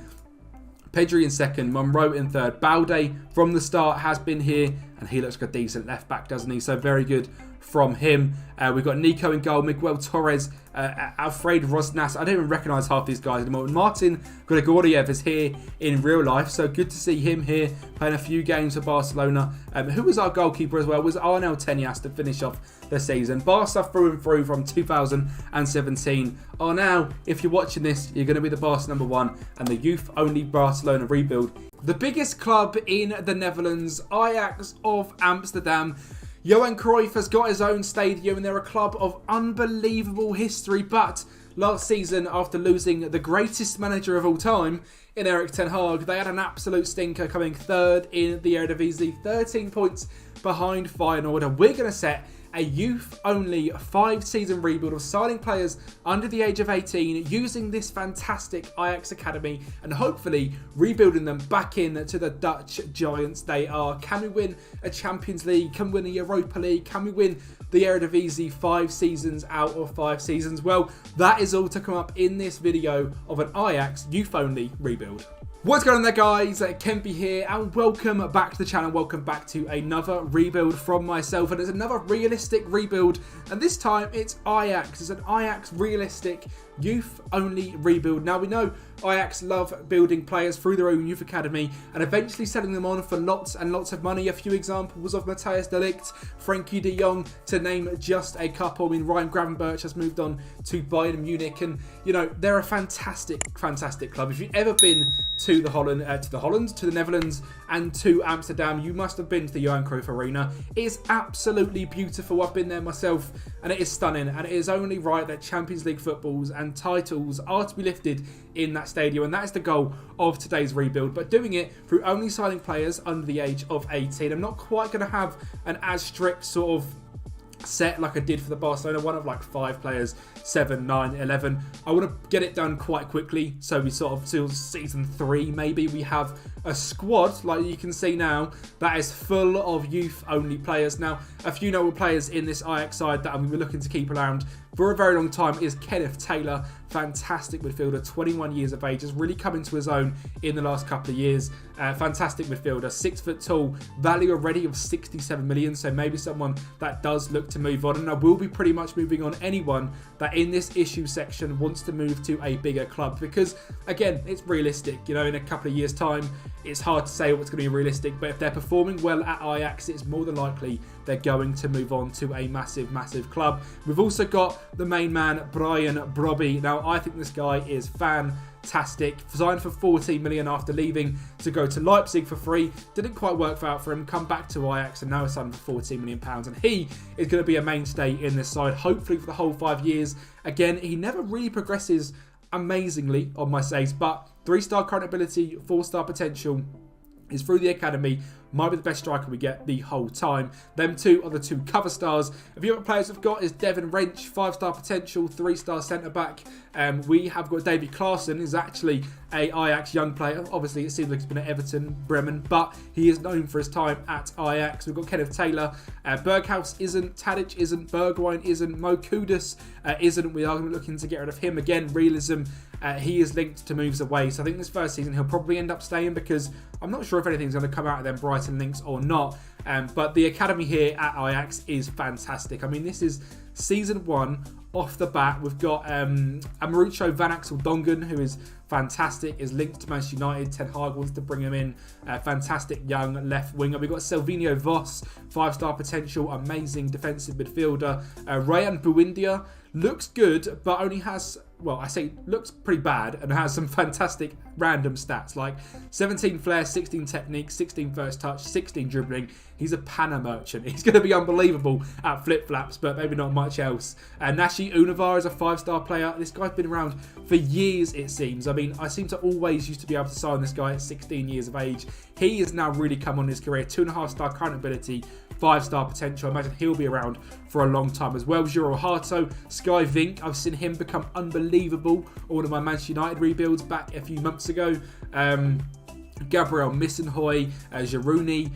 Pedri in second, Monroe in third. Balde from the start has been here, and he looks like a decent left back, doesn't he? So very good from him. We've got Nico in goal, Miguel Torres, Alfred Rosnas. I don't even recognise half these guys anymore. Martin Grigoriev is here in real life, so good to see him here playing a few games for Barcelona. Who was our goalkeeper as well was Arnel Tenyas to finish off the season. Barca through and through from 2017. Arnel, if you're watching this, you're going to be the Barca #1 and the youth-only Barcelona rebuild. The biggest club in the Netherlands, Ajax of Amsterdam. Johan Cruyff has got his own stadium and they're a club of unbelievable history, but last season, after losing the greatest manager of all time in Erik ten Hag, they had an absolute stinker, coming third in the Eredivisie, 13 points behind Feyenoord, and we're going to set a youth-only 5-season rebuild of signing players under the age of 18, using this fantastic Ajax academy and hopefully rebuilding them back into the Dutch giants they are. Can we win a Champions League? Can we win a Europa League? Can we win the Eredivisie 5 seasons out of 5 seasons? Well, that is all to come up in this video of an Ajax youth-only rebuild. What's going on there, guys? Kempi here, and welcome back to the channel. Welcome back to another rebuild from myself, and it's another realistic rebuild, and this time it's Ajax. It's an Ajax realistic youth-only rebuild. Now, we know Ajax love building players through their own youth academy and eventually selling them on for lots and lots of money. A few examples of Matthijs de Ligt, Frenkie de Jong, to name just a couple. I mean, Ryan Gravenberch has moved on to Bayern Munich, and you know, they're a fantastic club. If you've ever been to the Netherlands and to Amsterdam, you must have been to the Johan Cruyff Arena. It is absolutely beautiful. I've been there myself, and it is stunning, and it is only right that Champions League footballs and titles are to be lifted in that stadium, and that is the goal of today's rebuild, but doing it through only signing players under the age of 18. I'm not quite going to have an as strict sort of set like I did for the Barcelona one of like 5 players, 7, 9, 11. I want to get it done quite quickly, so we sort of till season 3 maybe we have a squad like you can see now that is full of youth only players. Now, a few notable players in this Ajax side that I'm going to be looking to keep around for a very long time is Kenneth Taylor, fantastic midfielder, 21 years of age, has really come into his own in the last couple of years. Fantastic midfielder, 6 foot tall, value already of 67 million, so maybe someone that does look to move on, and I will be pretty much moving on anyone that in this issue section wants to move to a bigger club, because again, it's realistic, you know, in a couple of years time it's hard to say what's going to be realistic, but if they're performing well at Ajax, it's more than likely they're going to move on to a massive club. We've also got the main man, Brian Brobby. Now, I think this guy is fantastic. Signed for 14 million after leaving to go to Leipzig for free. Didn't quite work out for him. Come back to Ajax and now is signed for 14 million pounds. And he is going to be a mainstay in this side, hopefully for the whole 5 years. Again, he never really progresses amazingly on my saves, but 3-star current ability, 4-star potential is through the academy. might be the best striker we get the whole time. Them two are the two cover stars. A few other players we've got is Devin Wrench, 5-star potential, 3-star centre-back. We have got David Klaassen, who's actually a Ajax young player. Obviously, it seems like he's been at Everton, Bremen, but he is known for his time at Ajax. We've got Kenneth Taylor. Berghaus isn't, Tadic isn't, Bergwijn isn't, Mo Kudus isn't. We are looking to get rid of him again. Realism, he is linked to moves away. So I think this first season he'll probably end up staying, because I'm not sure if anything's going to come out of them Brighton links or not. But the academy here at Ajax is fantastic. I mean, this is season 1 off the bat. We've got Mauricio Van Axel Dongen, who is fantastic, is linked to Manchester United. Ten Hag wants to bring him in. Fantastic young left winger. We've got Silvinho Voss, 5-star potential, amazing defensive midfielder. Ryan Buendia looks good, but only has, well, I say looks pretty bad and has some fantastic random stats, like 17 flair, 16 technique, 16 first touch, 16 dribbling. He's a panna merchant. He's going to be unbelievable at flip-flaps, but maybe not much else. Nashi Univar is a 5-star player. This guy's been around for years, it seems. I mean, I seem to always used to be able to sign this guy at 16 years of age. He has now really come on his career. 2.5-star current ability, 5-star potential. I imagine he'll be around for a long time as well. Juro Hato, Sky Vink. I've seen him become unbelievable on one of my Manchester United rebuilds back a few months ago. Gabriel Missenhoy, Girouni,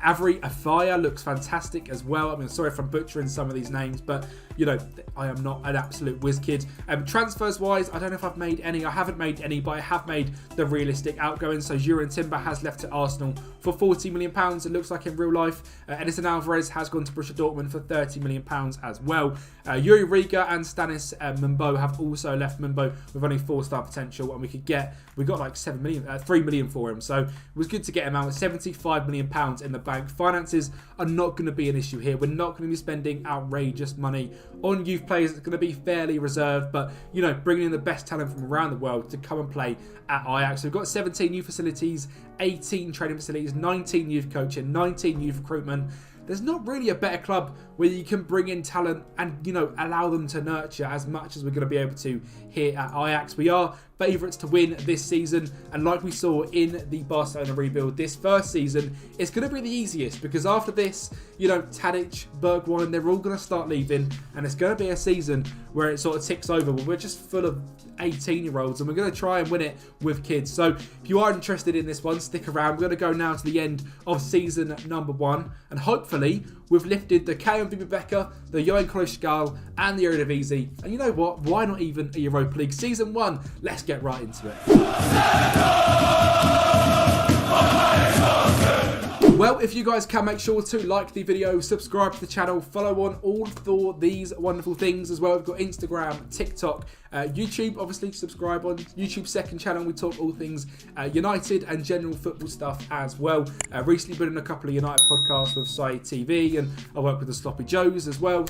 Avery Afaya looks fantastic as well. I mean, sorry if I'm butchering some of these names, but you know, I am not an absolute whiz kid. Transfers wise, I don't know if I've made any. I haven't made any, but I have made the realistic outgoing. So Juran Timber has left to Arsenal for £40 million. It looks like in real life. Edison Alvarez has gone to Borussia Dortmund for £30 million as well. Yuri Riga and Stanis Mumbo have also left. Mumbo with only 4-star potential, and we got like 3 million for him. So it was good to get him out with £75 million in the bank. Finances are not going to be an issue here. We're not going to be spending outrageous money on youth players. It's going to be fairly reserved, but you know, bringing in the best talent from around the world to come and play at Ajax. We've got 17 youth facilities, 18 training facilities, 19 youth coaching, 19 youth recruitment. There's not really a better club where you can bring in talent and, you know, allow them to nurture as much as we're going to be able to here at Ajax. We are favourites to win this season, and like we saw in the Barcelona rebuild, this first season is going to be the easiest, because after this, you know, Tadic, Bergwijn, they're all going to start leaving, and it's going to be a season where it sort of ticks over. We're just full of 18-year-olds, and we're going to try and win it with kids. So if you are interested in this one, stick around. We're going to go now to the end of season number 1, and hopefully we've lifted the KMV Rebecca, the Johan Cruyff Skal, and the Eredivisie. And you know what? Why not even a Europa League? Season 1, let's get right into it. Well, if you guys can, make sure to like the video, subscribe to the channel, follow on all for these wonderful things as well. We've got Instagram, TikTok, YouTube, obviously subscribe on YouTube second channel. We talk all things United and general football stuff as well. Recently been in a couple of United podcasts with Side TV, and I work with the Sloppy Joes as well.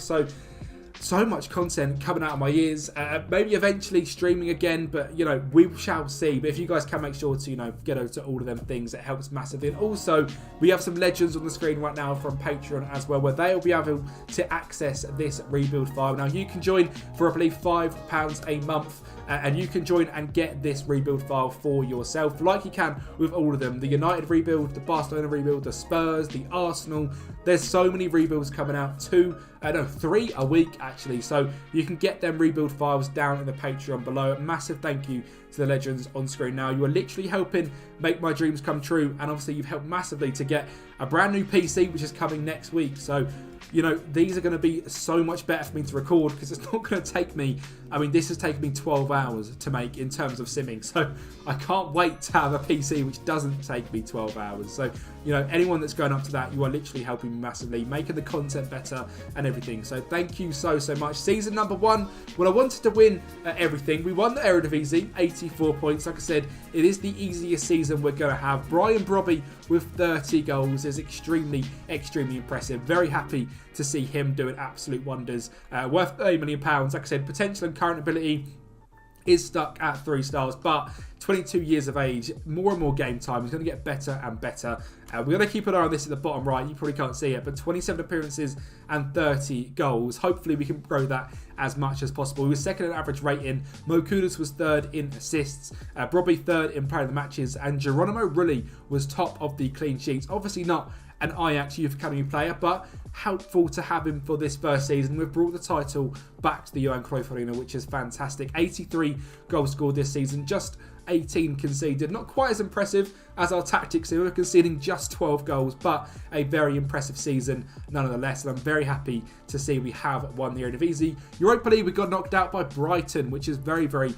So much content coming out of my ears. Maybe eventually streaming again, but you know, we shall see. But if you guys can, make sure to, you know, get over to all of them things, it helps massively. And also, we have some legends on the screen right now from Patreon as well, where they'll be able to access this rebuild file. Now, you can join for, I believe, £5 a month, and you can join and get this rebuild file for yourself, like you can with all of them. The United rebuild, the Barcelona rebuild, the Spurs, the Arsenal. There's so many rebuilds coming out. 3 a week actually. So you can get them rebuild files down in the Patreon below. A massive thank you to the legends on screen now. You are literally helping make my dreams come true, and obviously you've helped massively to get a brand new PC, which is coming next week. So, you know, these are going to be so much better for me to record, because it's not going to take me, I mean, this has taken me 12 hours to make in terms of simming. So I can't wait to have a PC which doesn't take me 12 hours. So, you know, anyone that's going up to that, you are literally helping me massively, making the content better and everything. So thank you so much. Season number 1, well, I wanted to win everything. We won the Eredivisie, 84 points. Like I said, it is the easiest season we're going to have. Brian Brobby with 30 goals is extremely impressive. Very happy to see him doing absolute wonders. Worth £30 million. Like I said, potential and current ability is stuck at 3 stars, but 22 years of age, more and more game time. He's going to get better and better. We're going to keep an eye on this at the bottom right. You probably can't see it, but 27 appearances and 30 goals. Hopefully we can grow that as much as possible. He was second in average rating. Mo Kudus was third in assists. Robbie third in player of the matches. And Geronimo Rulli was top of the clean sheets. Obviously not an Ajax Youth Academy player, but helpful to have him for this first season. We've brought the title back to the Johan Cruyff Arena, which is fantastic. 83 goals scored this season, just 18 conceded. Not quite as impressive as our tactics. They were conceding just 12 goals, but a very impressive season nonetheless. And I'm very happy to see we have won the Eredivisie. Europa League, we got knocked out by Brighton, which is very, very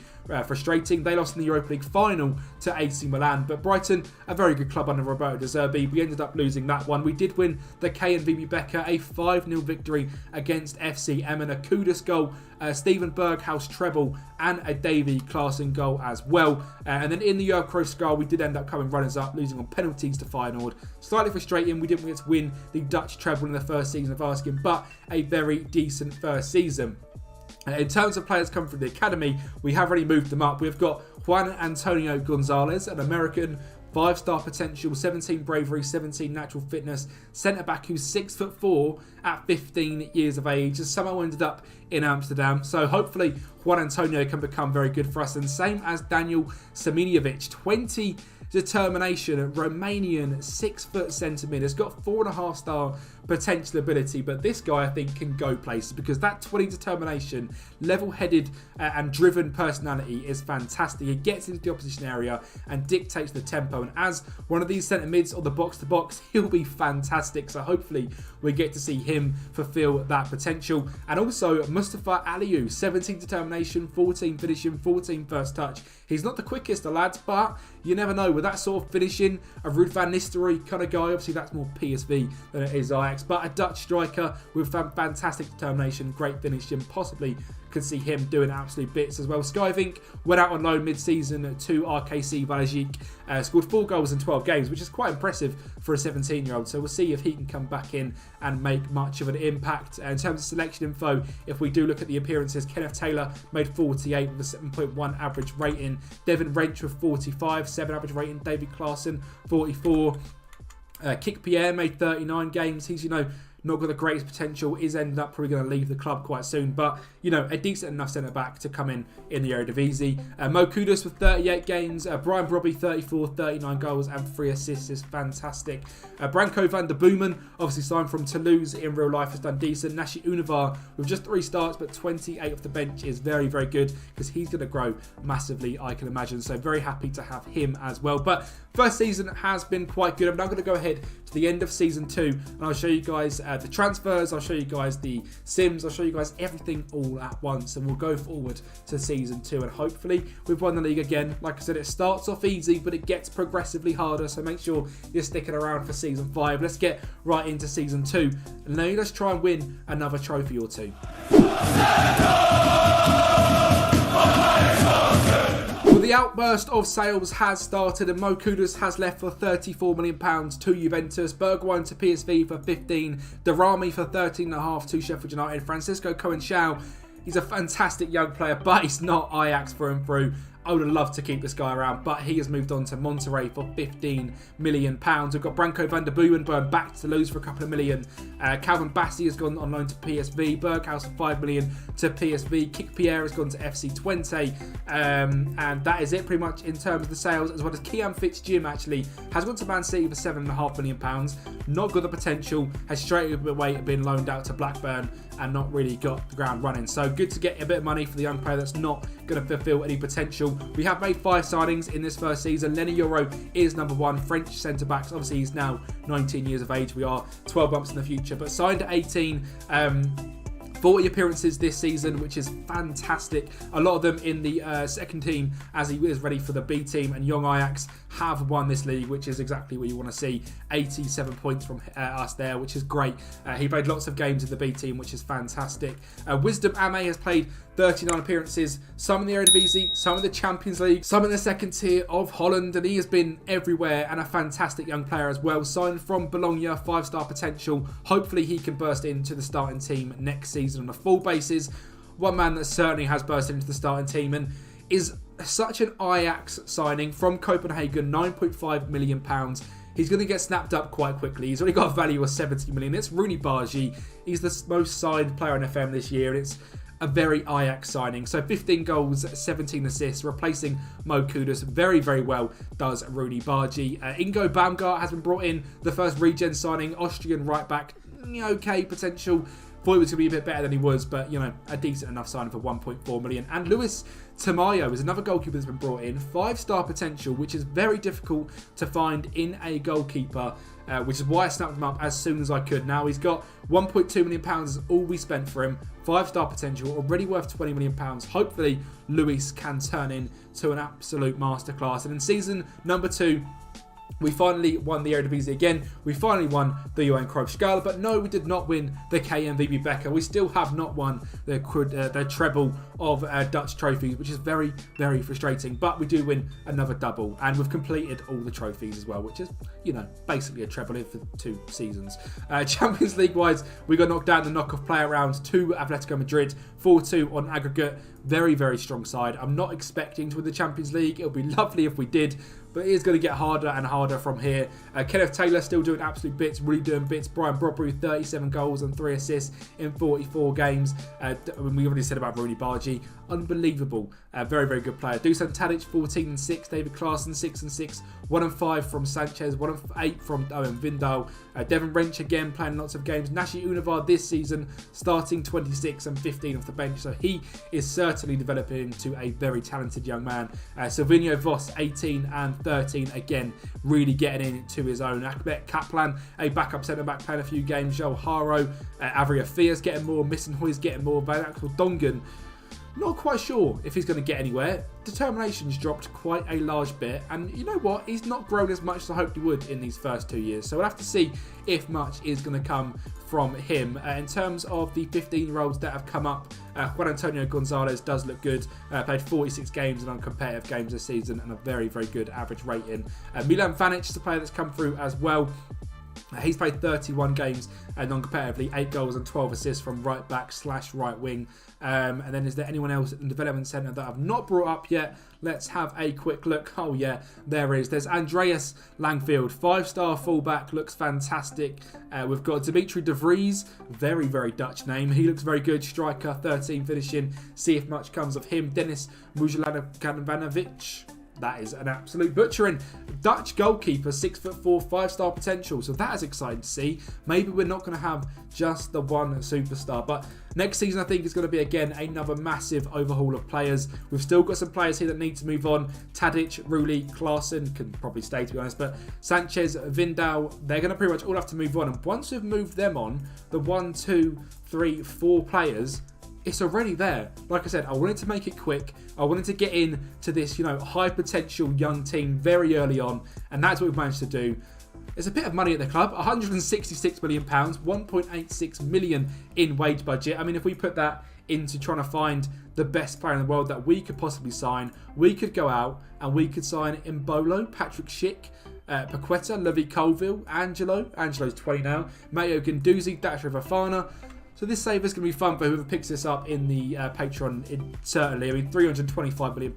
frustrating. They lost in the Europa League final to AC Milan, but Brighton, a very good club under Roberto De Zerbi. We ended up losing that one. We did win the KNVB Becker, a 5-0 victory against FC Emmen, a Kudus goal, Steven Berghaus treble, and a Davy Klaassen goal as well. And then in the Johan Cruyff Scar, we did end up coming runners-up, losing on penalties to Feyenoord. Slightly frustrating, we didn't get to win the Dutch treble in the first season of Arskin, but a very decent first season. In terms of players coming from the academy, we have already moved them up. We've got Juan Antonio Gonzalez, an American, 5-star potential, 17 bravery, 17 natural fitness, centre-back who's 6'4" at 15 years of age. Somehow ended up in Amsterdam. So hopefully Juan Antonio can become very good for us. And same as Daniel Seminjevic, 20 determination, Romanian 6-foot centre mid. Has got 4.5-star potential ability, but this guy I think can go places because that 20 determination, level-headed and driven personality is fantastic. He gets into the opposition area and dictates the tempo, and as one of these centre mids on the box-to-box, he'll be fantastic. So hopefully we get to see him fulfil that potential. And also Mustafa Aliou, 17 determination, 14 finishing, 14 first touch. He's not the quickest of lads, but you never know. With that sort of finishing, a Ruud van Nistelrooy kind of guy, obviously that's more PSV than it is Ajax, but a Dutch striker with fantastic determination, great finishing, possibly could see him doing absolute bits as well. Skyvink went out on loan mid-season to RKC Valajik, scored 4 goals in 12 games, which is quite impressive for a 17-year-old. So we'll see if he can come back in and make much of an impact. In terms of selection info, if we do look at the appearances, Kenneth Taylor made 48 with a 7.1 average rating. Devin Wrench with 45, 7 average rating. David Klaassen, 44. Kick Pierre made 39 games. He's, not got the greatest potential, is ended up probably going to leave the club quite soon, but a decent enough centre back to come in the Eredivisie. Mo Kudus with 38 games, Brian Brobby 34, 39 goals and 3 assists is fantastic. Branko van der Boomen, obviously signed from Toulouse in real life, has done decent. Nashi Univar with just 3 starts but 28 off the bench is very, very good because he's going to grow massively, I can imagine. So very happy to have him as well. But first season has been quite good. I'm now going to go ahead to the end of season 2 and I'll show you guys the transfers, I'll show you guys the sims, I'll show you guys everything all at once, and we'll go forward to season 2 and hopefully we've won the league again. Like I said, it starts off easy but it gets progressively harder, so make sure you're sticking around for season 5. Let's get right into season 2 and now let's try and win another trophy or two. Well, the outburst of sales has started and Mo Kudus has left for £34 million to Juventus, Bergwijn to PSV for 15, Darami for 13.5 to Sheffield United, Francisco Coenchao, he's a fantastic young player but he's not Ajax through and through. I would have loved to keep this guy around, but he has moved on to Monterrey for £15 million. We've got Branko van der Boomen going back to Toulouse for a couple of million. Calvin Bassey has gone on loan to PSV. Berghaus for £5 million to PSV. Kick Pierre has gone to FC20. And that is it pretty much in terms of the sales, as well as Kian Fitz-Jim actually has gone to Man City for £7.5 million. Not got the potential, has straight away been loaned out to Blackburn and not really got the ground running. So good to get a bit of money for the young player that's not going to fulfil any potential. We have made 5 signings in this first season. Lenny Euro is number 1, French centre-backs. Obviously, he's now 19 years of age. We are 12 months in the future, but signed at 18. 40 appearances this season, which is fantastic. A lot of them in the second team as he is ready for the B team, and Young Ajax have won this league, which is exactly what you want to see. 87 points from us there, which is great. He played lots of games in the B team, which is fantastic. Wisdom Ame has played 39 appearances, some in the Eredivisie, some in the Champions League, some in the second tier of Holland, and he has been everywhere and a fantastic young player as well. Signed from Bologna, 5-star potential. Hopefully he can burst into the starting team next season on a full basis. One man that certainly has burst into the starting team, and is such an Ajax signing from Copenhagen, £9.5 million. He's going to get snapped up quite quickly. He's already got a value of 70 million. It's Rooney Bargi. He's the most signed player in FM this year, and it's a very Ajax signing. So 15 goals, 17 assists, replacing Mo Kudus very, very well does Rooney Bargi. Ingo Baumgart has been brought in, the first regen signing, Austrian right back. Okay, potential. Thought he was going to be a bit better than he was, but, you know, a decent enough signing for 1.4 million. And Luis Tamayo is another goalkeeper that's been brought in. 5-star potential, which is very difficult to find in a goalkeeper, which is why I snapped him up as soon as I could. Now, he's got £1.2 million is all we spent for him. 5-star potential, already worth £20 million. Hopefully, Luis can turn into an absolute masterclass. And in season number 2, we finally won the Eredivisie again. We finally won the Johan Cruyff Scala, but no, we did not win the KNVB Becker. We still have not won the treble of Dutch trophies, which is very, very frustrating. But we do win another double, and we've completed all the trophies as well, which is, you know, basically a treble for 2 seasons. Champions League-wise, we got knocked out in the knockoff player round to Atletico Madrid, 4-2 on aggregate. Very, very strong side. I'm not expecting to win the Champions League. It'll be lovely if we did, but it is going to get harder and harder from here. Kenneth Taylor still doing absolute bits, really doing bits. Brian Brobry, 37 goals and 3 assists in 44 games. We already said about Rooney Bargi. Unbelievable. Very, very good player. Dusan Tadic, 14 and 6. David Klaassen, 6 and 6. 1 and 5 from Sanchez. 1 and 8 from Owen Vindal. Devon Wrench again playing lots of games. Nashi Univar this season starting 26 and 15 off the bench. So he is certainly developing into a very talented young man. Silvino Voss, 18 and 13. Again, really getting into his own. Akbet Kaplan, a backup centre-back playing a few games. Joel Haro. Avria Fia's getting more. Missenhoy's getting more. Van Axel Dongen, not quite sure if he's going to get anywhere. Determination's dropped quite a large bit, and you know what? He's not grown as much as I hoped he would in these first 2 years. So we'll have to see if much is going to come from him. In terms of the 15-year-olds that have come up, Juan Antonio Gonzalez does look good. Played 46 games and uncompetitive games this season, and a very, very good average rating. Milan Vanic is a player that's come through as well. He's played 31 games non-competitively, 8 goals and 12 assists from right back / right wing. And then is there anyone else in the development centre that I've not brought up yet? Let's have a quick look. Oh yeah, there is. There's Andreas Langfield, 5-star fullback, looks fantastic. We've got Dimitri De Vries, very, very Dutch name. He looks very good. Striker, 13 finishing. See if much comes of him. Dennis Mujlanovic. That is an absolute butchering. Dutch goalkeeper, 6'4", 5-star potential. So that is exciting to see. Maybe we're not going to have just the one superstar. But next season, I think, is going to be, again, another massive overhaul of players. We've still got some players here that need to move on. Tadic, Rulli, Klaassen can probably stay, to be honest. But Sanchez, Vindal, they're going to pretty much all have to move on. And once we've moved them on, the 1, 2, 3, 4 players, it's already there. Like I said, I wanted to make it quick. I wanted to get into this, you know, high potential young team very early on, and that's what we've managed to do. There's a bit of money at the club, £166 million, 1.86 million in wage budget. I mean, if we put that into trying to find the best player in the world that we could possibly sign, we could go out and we could sign Mbolo, Patrick Schick, Paqueta, Levi Colville, Angelo's 20 now, Mayo Guendouzi, Daxter Fofana. So this save is going to be fun for whoever picks this up in the Patreon, certainly. I mean, £325 million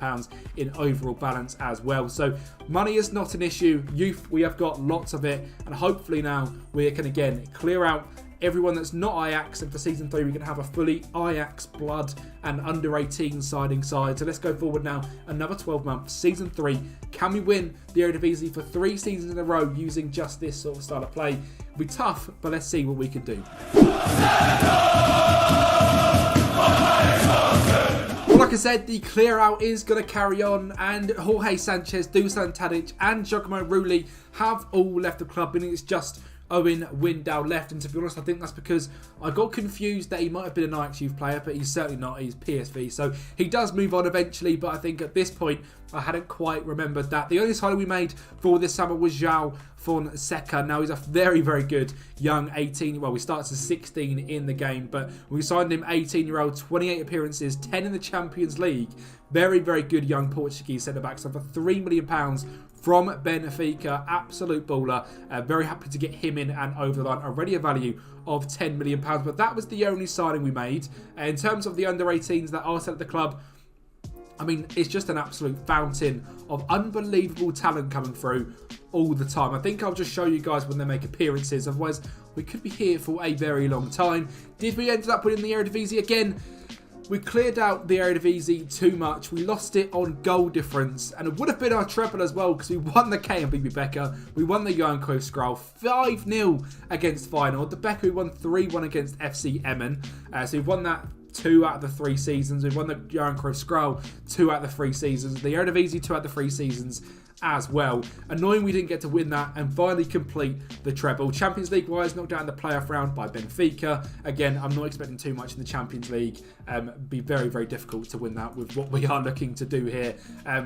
in overall balance as well. So money is not an issue. Youth, we have got lots of it. And hopefully now we can, again, clear out everyone that's not Ajax. And for Season 3, we can have a fully Ajax blood and under-18 siding side. So let's go forward now. Another 12 months. Season 3. Can we win the Eredivisie for 3 seasons in a row using just this sort of style of play? It'll be tough, but let's see what we can do. Well, like I said, the clear out is going to carry on, and Jorge Sanchez, Dusan Tadic and Giacomo Rulli have all left the club, and it's just Owen Vindal left. And to be honest, I think that's because I got confused that he might have been an Ajax youth player, but he's certainly not. He's PSV, so he does move on eventually, but I think at this point I hadn't quite remembered that. The only signing we made for this summer was João Fonseca. Now he's a very, very good young 18, well, we started as 16 in the game, but we signed him 18-year-old, 28 appearances, 10 in the Champions League. Very, very good young Portuguese centre-back. So for £3 million from Benfica, absolute baller. Very happy to get him in and over the line. Already a value of £10 million, but that was the only signing we made. In terms of the under-18s that are still at the club, I mean, it's just an absolute fountain of unbelievable talent coming through all the time. I think I'll just show you guys when they make appearances, otherwise we could be here for a very long time. Did we end up winning the Eredivisie again? We cleared out the Eredivisie too much. We lost it on goal difference, and it would have been our treble as well because we won the Kempi Becker. We won the Johan Cruyff Scroll 5-0 against Feyenoord. The Becker we won 3-1 against FC Emmen. So we've won that 2 out of the 3 seasons. We've won the Johan Cruyff Scroll 2 out of the 3 seasons. The Eredivisie 2 out of the 3 seasons as well. Annoying we didn't get to win that and finally complete the treble. Champions League wise, knocked out in the playoff round by Benfica. Again, I'm not expecting too much in the Champions League. Be very, very difficult to win that with what we are looking to do here.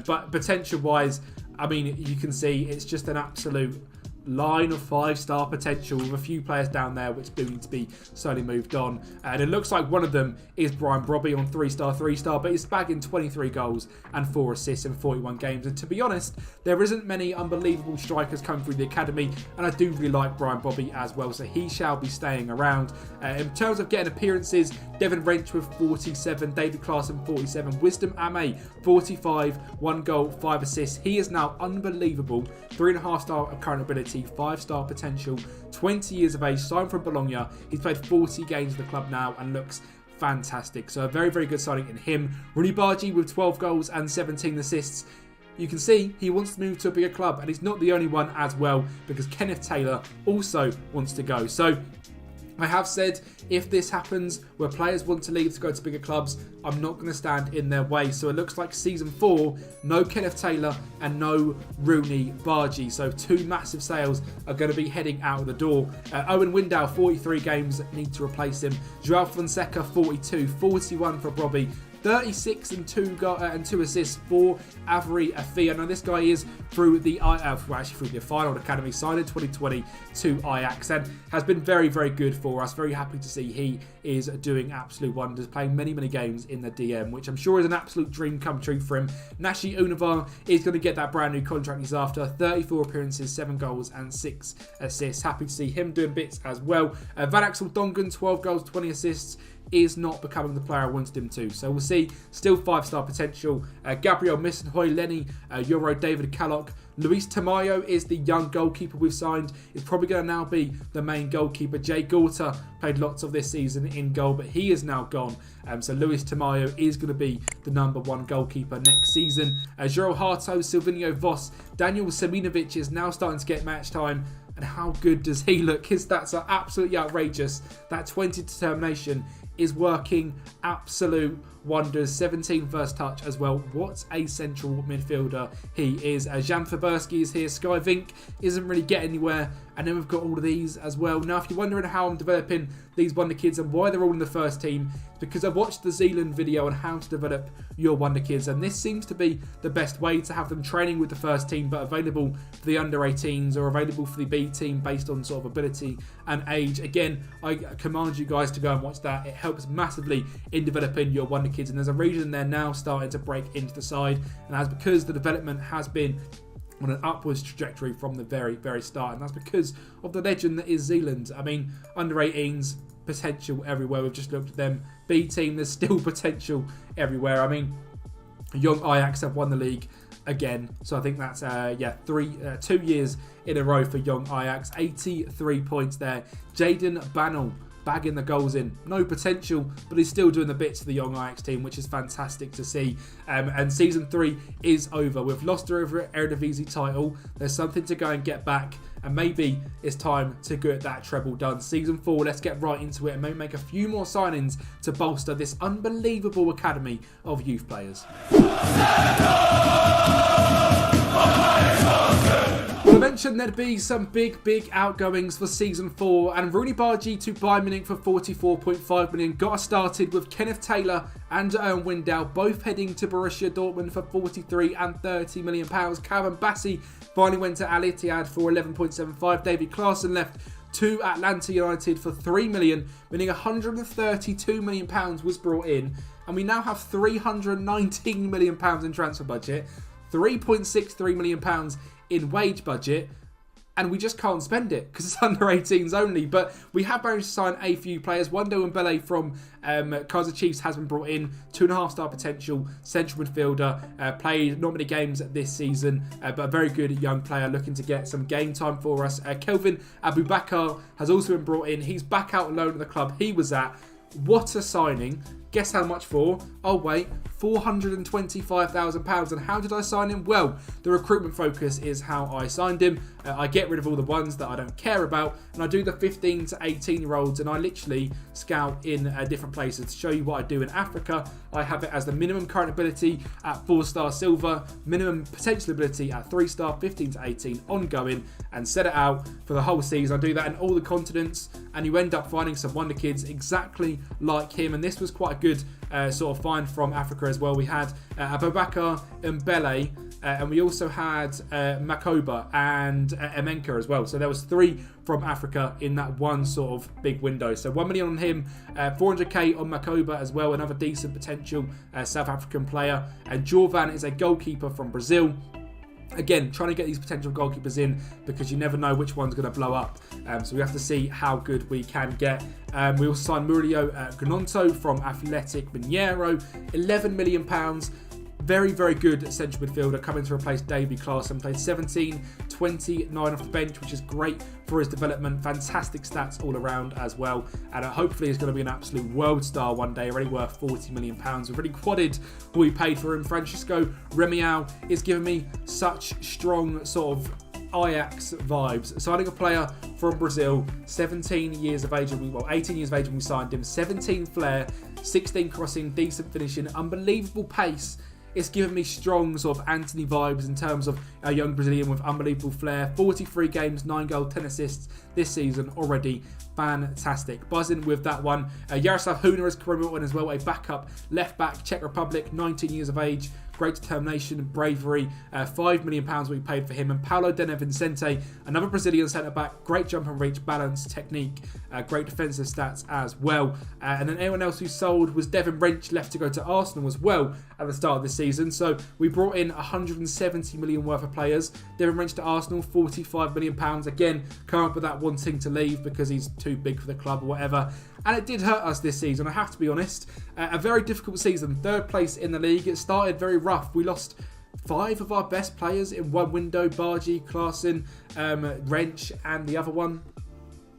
But potential wise, I mean, you can see it's just an absolute line of 5-star potential with a few players down there which do need to be slowly moved on, and it looks like one of them is Brian Brobby on 3-star, but he's bagging 23 goals and 4 assists in 41 games, and to be honest, there isn't many unbelievable strikers coming through the academy, and I do really like Brian Brobby as well, so he shall be staying around. In terms of getting appearances, Devin Wrench with 47, David Klaassen 47, Wisdom Ame 45, 1 goal, 5 assists. He is now unbelievable. 3.5-star of current ability, 5-star potential, 20 years of age, signed from Bologna. He's played 40 games for the club now and looks fantastic. So a very, very good signing in him. Rooney Bargi with 12 goals and 17 assists. You can see he wants to move to a bigger club, and he's not the only one as well, because Kenneth Taylor also wants to go. So I have said, if this happens where players want to leave to go to bigger clubs, I'm not going to stand in their way. So it looks like season 4, no Kenneth Taylor and no Rooney Bargi. So 2 massive sales are going to be heading out of the door. Owen Window, 43 games, need to replace him. Joao Fonseca, 42, 41 for Robbie. 36 and 2 assists for Avery Afia. Now this guy is through the Feyenoord Academy, signed in 2020 to Ajax, and has been very, very good for us. Very happy to see he is doing absolute wonders, playing many, many games in the DM, which I'm sure is an absolute dream come true for him. Nashi Univar is going to get that brand new contract he's after. 34 appearances, 7 goals and 6 assists. Happy to see him doing bits as well. Van Axel Dongen, 12 goals, 20 assists. Is not becoming the player I wanted him to. So we'll see. Still 5-star potential. Gabriel Missenhoy, Lenny, Euro, David Kallock. Luis Tamayo is the young goalkeeper we've signed. He's probably going to now be the main goalkeeper. Jay Gorta played lots of this season in goal, but he is now gone. So Luis Tamayo is going to be the number 1 goalkeeper next season. Jero Harto, Silvinio Voss, Daniel Seminovic is now starting to get match time. And how good does he look? His stats are absolutely outrageous. That 20 determination is working absolute wonders. 17 first touch as well. What a central midfielder he is. Jan Faberski is here. Sky Vink isn't really getting anywhere. And then we've got all of these as well. Now, if you're wondering how I'm developing these Wonder Kids and why they're all in the first team, it's because I've watched the Zealand video on how to develop your Wonder Kids. And this seems to be the best way to have them training with the first team, but available for the under 18s or available for the B team based on sort of ability and age. Again, I command you guys to go and watch that. It helps massively in developing your Wonder Kids. And there's a reason they're now starting to break into the side. And that's because the development has been on an upwards trajectory from the very, very start, and that's because of the legend that is Zealand. I mean, under 18s, potential everywhere. We've just looked at them. B team, there's still potential everywhere. I mean, young Ajax have won the league again, so I think that's 2 years in a row for young Ajax. 83 points there. Jaden Bannell bagging the goals in. No potential, but he's still doing the bits for the young Ajax team, which is fantastic to see. And season 3 is over. We've lost our Eredivisie title. There's something to go and get back, and maybe it's time to get that treble done. Season 4, let's get right into it and maybe make a few more signings to bolster this unbelievable academy of youth players. Well, I mentioned there'd be some big outgoings for season 4, and Rooney Bargi to Bayern Munich for 44.5 million got us started with Kenneth Taylor and Owen Window both heading to Borussia Dortmund for 43 and 30 million pounds. Calvin Bassey finally went to Al Ittihad for 11.75. David Klaassen left to Atlanta United for 3 million, meaning 132 million pounds was brought in, and we now have 319 million pounds in transfer budget, 3.63 million pounds in wage budget. and we just can't spend it because it's under 18s only. But we have managed to sign a few players. Wando Mbele from Kaizer Chiefs has been brought in, 2.5-star potential, central midfielder, played not many games this season, but a very good young player looking to get some game time for us. Kelvin Abubakar has also been brought in. He's back out alone at the club he was at. What a signing. Guess how much for? Oh wait, £425,000. And how did I sign him? Well, the recruitment focus is how I signed him. I get rid of all the ones that I don't care about, and I do the 15 to 18 year olds, and I literally scout in different places to show you what I do in Africa. I have it as the minimum current ability at 4-star silver, minimum potential ability at 3-star, 15 to 18 ongoing, and set it out for the whole season. I do that in all the continents, and you end up finding some wonder kids exactly like him. And this was quite a good sort of find from Africa as well. We had Abubakar Mbele, and we also had Makoba and Emenka as well. So there was 3 from Africa in that one sort of big window. So 1 million on him, 400k on Makoba as well, another decent potential South African player. And Jorvan is a goalkeeper from Brazil. Again, trying to get these potential goalkeepers in because you never know which one's going to blow up. So we have to see how good we can get. We also signed Murillo Gnonto from Athletic Mineiro, £11 million. Very, very good central midfielder coming to replace Davy Klaassen. Played 17, 29 off the bench, which is great for his development. Fantastic stats all around as well. And hopefully he's going to be an absolute world star one day, already worth £40 million. We've already quadded what we paid for him. Francisco Remiao is giving me such strong sort of Ajax vibes. Signing a player from Brazil, 17 years of age, 18 years of age when we signed him. 17 flair, 16 crossing, decent finishing, unbelievable pace. It's given me strong sort of Anthony vibes in terms of a young Brazilian with unbelievable flair. 43 games, 9 goals, 10 assists this season already. Fantastic. Buzzing with that one. Yaroslav Huna is brought in as well, a backup left back, Czech Republic, 19 years of age. Great determination and bravery. £5 million we paid for him. And Paulo Dene Vincente, another Brazilian centre-back. Great jump and reach, balance, technique. Great defensive stats as well. And then anyone else who sold was Devin Wrench, left to go to Arsenal as well at the start of this season. So we brought in 170 million worth of players. Devin Wrench to Arsenal, £45 million. Again, come up with that wanting to leave because he's too big for the club or whatever. And it did hurt us this season, I have to be honest. A very difficult season, 3rd place in the league. It started very rough. We lost 5 of our best players in one window. Bargy, Klaassen, Wrench, and the other one,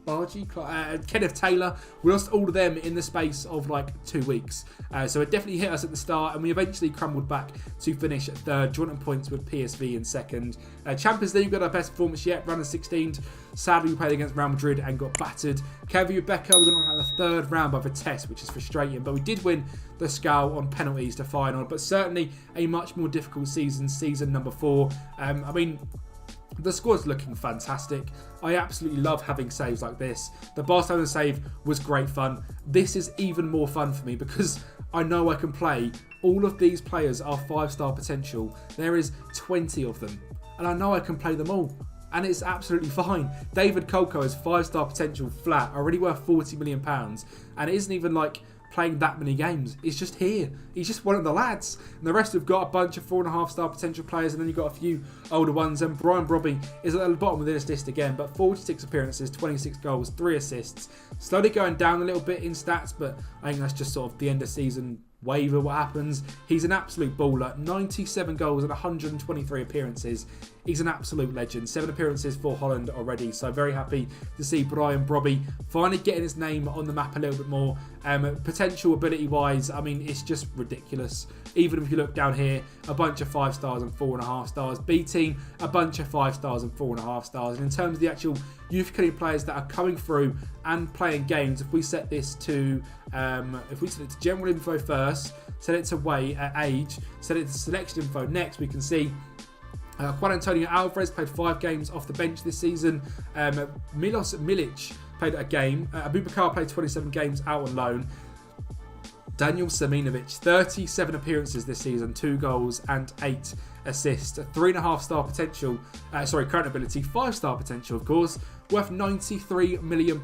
Kenneth Taylor. We lost all of them in the space of like 2 weeks. So it definitely hit us at the start, and we eventually crumbled back to finish 3rd, joint on points with PSV in 2nd. Champions League got our best performance yet, round of 16th. Sadly, we played against Real Madrid and got battered. Kempi Rebecca, we got knocked out the 3rd round by Vitesse, which is frustrating, but we did win the Scal on penalties to final. But certainly a much more difficult season number 4. I mean, the squad's looking fantastic. I absolutely love having saves like this. The Barcelona save was great fun. This is even more fun for me because I know I can play. All of these players are 5-star potential. There is 20 of them, and I know I can play them all. And it's absolutely fine. David Kolko is 5-star potential flat, already worth £40 million, and it isn't even like playing that many games. He's just here. He's just one of the lads. And the rest have got a bunch of 4.5-star potential players, and then you've got a few older ones. And Brian Brobby is at the bottom of this list again, but 46 appearances, 26 goals, 3 assists. Slowly going down a little bit in stats, but I think that's just sort of the end of season waiver, what happens. He's an absolute baller. 97 goals and 123 appearances. He's an absolute legend. 7 appearances for Holland already. So very happy to see Brian Brobby finally getting his name on the map a little bit more. Potential ability-wise, I mean, it's just ridiculous. Even if you look down here, a bunch of 5 stars and 4.5 stars. B team, a bunch of 5 stars and 4.5 stars. And in terms of the actual youth academy players that are coming through and playing games, if we set this to general info first, set it to age, set it to selection info next, we can see Juan Antonio Alvarez played 5 games off the bench this season. Milos Milic played a game. Abubakar played 27 games out on loan. Daniel Seminovic, 37 appearances this season, 2 goals and 8 assists. 3.5-star potential, current ability, 5-star potential, of course, worth £93 million.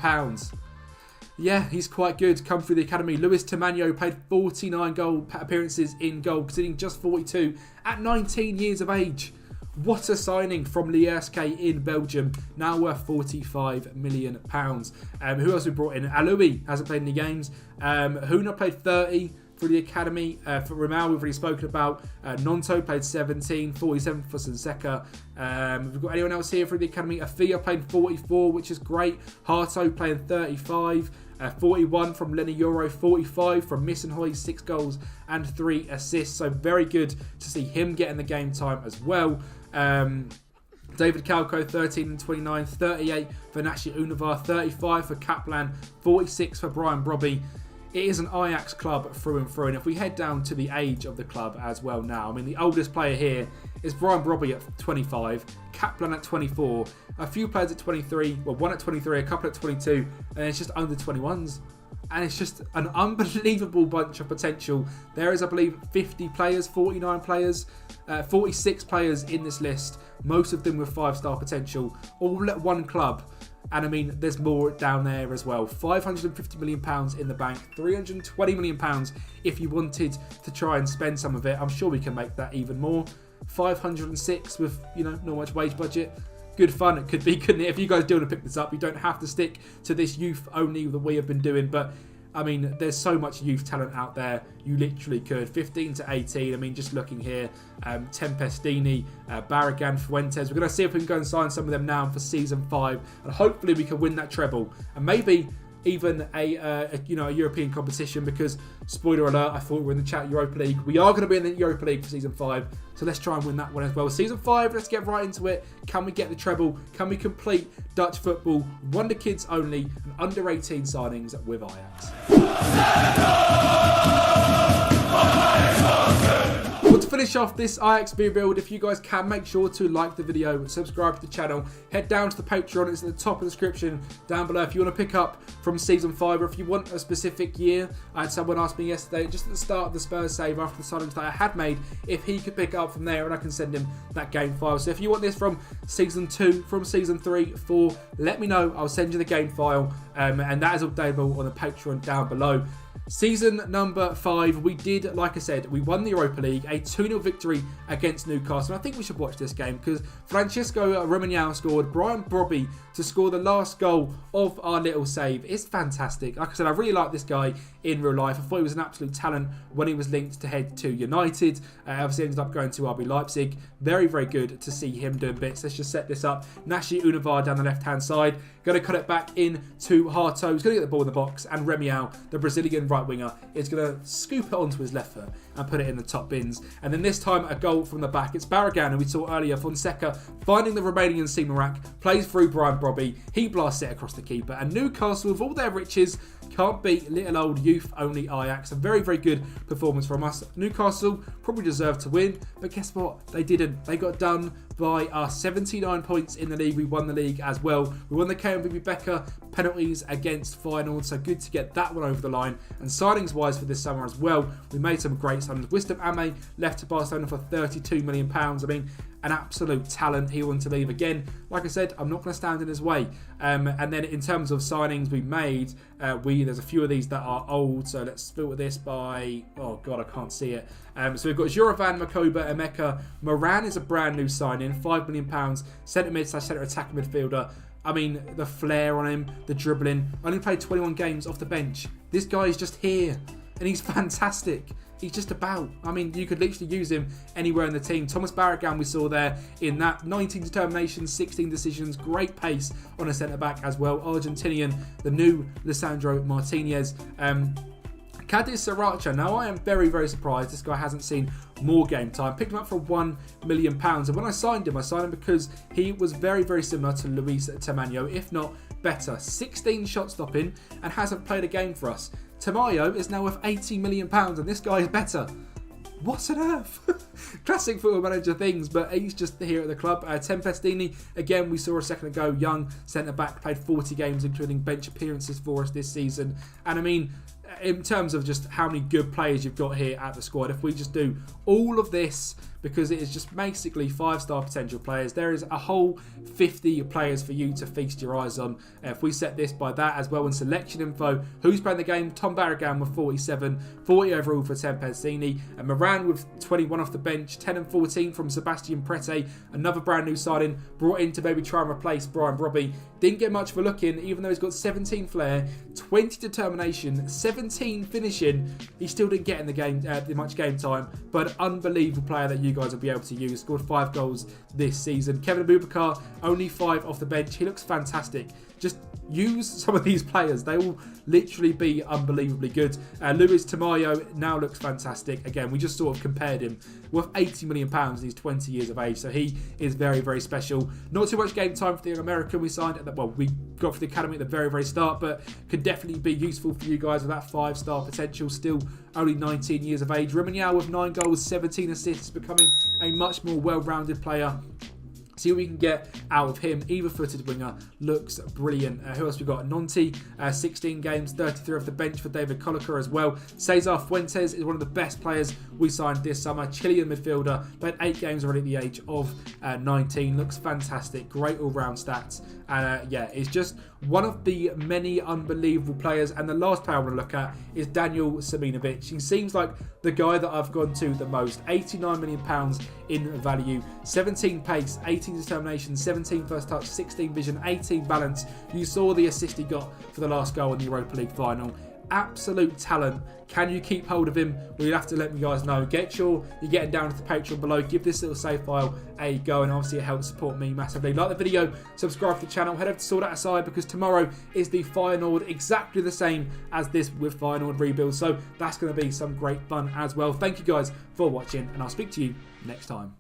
Yeah, he's quite good. Come through the academy. Luis Tamayo played 49 goal appearances in goal, conceding just 42 at 19 years of age. What a signing from Lierske in Belgium, now worth £45 million. Who else we brought in? Aloui hasn't played any games. Huna played 30 for the academy. For Ramal, we've already spoken about. Nonto played 17, 47 for Fonseca. We've got anyone else here for the academy? Afia played 44, which is great. Harto playing 35. 41 from Lenny Euro, 45 from Missenhoy, 6 goals and 3 assists. So very good to see him getting the game time as well. David Kalko, 13 and 29, 38 for Nashi Univar, 35 for Kaplan, 46 for Brian Brobby. It is an Ajax club through and through, and if we head down to the age of the club as well now, I mean, the oldest player here is Brian Brobby at 25, Kaplan at 24, a few players at 23, well, one at 23, a couple at 22, and it's just under 21s. And it's just an unbelievable bunch of potential. There is, I believe, 50 players, 49 players, 46 players in this list, most of them with 5-star potential, all at one club. And I mean, there's more down there as well. £550 million in the bank, £320 million if you wanted to try and spend some of it. I'm sure we can make that even more. 506 with, not much wage budget. Good fun it could be, couldn't it? If you guys do want to pick this up, you don't have to stick to this youth only that we have been doing. But I mean, there's so much youth talent out there. You literally could. 15 to 18. I mean, just looking here, Tempestini, Barragan, Fuentes. We're going to see if we can go and sign some of them now for season 5, and hopefully we can win that treble, and maybe even a European competition, because spoiler alert, I thought we were in the chat Europa League. We are going to be in the Europa League for season 5, so let's try and win that one as well. Season 5, let's get right into it. Can we get the treble? Can we complete Dutch football? Wonder Kids only, and under 18 signings with Ajax. Well, to finish off this Ajax rebuild, if you guys can, make sure to like the video, subscribe to the channel, head down to the Patreon, it's at the top of the description down below if you want to pick up from season 5, or if you want a specific year. I had someone ask me yesterday, just at the start of the Spurs save after the signings that I had made, if he could pick up from there, and I can send him that game file. So if you want this from season 2, from season 3, 4, let me know, I'll send you the game file, and that is available on the Patreon down below. Season number 5, we did, like I said, we won the Europa League, a 2-0 victory against Newcastle. And I think we should watch this game because Francisco Romanião scored, Brian Brobby to score the last goal of our little save. It's fantastic. Like I said, I really like this guy in real life. I thought he was an absolute talent when he was linked to head to United. Obviously ended up going to RB Leipzig. Very, very good to see him doing bits. Let's just set this up. Nashi Univar down the left-hand side. Going to cut it back in to Harto. He's going to get the ball in the box. And Romanião, the Brazilian right winger, is going to scoop it onto his left foot and put it in the top bins. And then this time a goal from the back. It's Barragan, who we saw earlier. Fonseca finding the Romanian Seaman plays through Brian Brobby. He blasts it across the keeper. And Newcastle, with all their riches, can't beat little old youth-only Ajax. A very, very good performance from us. Newcastle probably deserved to win, but guess what? They didn't. They got done by our 79 points in the league. We won the league as well. We won the Kempi Becker penalties against Feyenoord, so good to get that one over the line. And signings-wise for this summer as well, we made some great signings. Wisdom Ame left to Barcelona for £32 million. I mean, an absolute talent. He wanted to leave again. Like I said, I'm not going to stand in his way. And then in terms of signings we made, there's a few of these that are old. So let's filter this by, oh God, I can't see it. So we've got Juravan, Makoba, Emeka. Moran is a brand new signing, £5 million. Centre mid / centre attacking midfielder. I mean, the flair on him, the dribbling. Only played 21 games off the bench. This guy is just here, and he's fantastic. He's just about. I mean, you could literally use him anywhere in the team. Thomas Barragan we saw there in that 19 determinations, 16 decisions, great pace on a centre-back as well. Argentinian, the new Lisandro Martinez. Cadiz Sriracha. Now, I am very, very surprised this guy hasn't seen more game time. Picked him up for £1 million. And when I signed him because he was very, very similar to Luis Tamayo, if not better. 16 shot stopping and hasn't played a game for us. Tamayo is now worth £80 million and this guy is better. What on earth? Classic Football Manager things, but he's just here at the club. Tempestini, again, we saw a second ago, young centre-back, played 40 games, including bench appearances for us this season. And I mean, in terms of just how many good players you've got here at the squad, if we just do all of this, because it is just basically 5-star potential players, there is a whole 50 players for you to feast your eyes on. If we set this by that as well in selection info, who's playing the game? Tom Barragan with 47, 40 overall for Tempestini, and Moran with 21 off the bench, 10 and 14 from Sebastian Prete, another brand new signing brought in to maybe try and replace Brian Robbie. Didn't get much of a look in, even though he's got 17 flair, 20 determination, 17 finishing. He still didn't get in the game much game time, but unbelievable player that you guys will be able to use. Scored 5 goals this season. Kevin Abubakar, only 5 off the bench. He looks fantastic. Just use some of these players. They will literally be unbelievably good. Luis Tamayo now looks fantastic. Again, we just sort of compared him with £80 million and he's 20 years of age. So he is very, very special. Not too much game time for the young American we signed. We got for the academy at the very, very start, but could definitely be useful for you guys with that 5-star potential. Still only 19 years of age. Romanian with 9 goals, 17 assists, becoming a much more well-rounded player. See what we can get out of him. Either-footed winger, looks brilliant. Who else we got? Nonti, 16 games, 33 off the bench for David Colacar as well. Cesar Fuentes is one of the best players we signed this summer. Chilean midfielder, played 8 games already at the age of 19. Looks fantastic. Great all-round stats. And yeah, it's just one of the many unbelievable players. And the last player I want to look at is Daniel Seminovic. He seems like the guy that I've gone to the most. £89 million in value. 17 pace, 18 determination, 17 first touch, 16 vision, 18 balance. You saw the assist he got for the last goal in the Europa League final. Absolute talent. Can you keep hold of him? Well, you'll have to let me guys know. Get sure you're getting down to the Patreon below. Give this little save file a go, and obviously it helps support me massively. Like the video, subscribe to the channel, head over to Sort That Aside, because tomorrow is the Feyenoord, exactly the same as this with Feyenoord rebuild. So that's going to be some great fun as well. Thank you guys for watching, and I'll speak to you next time.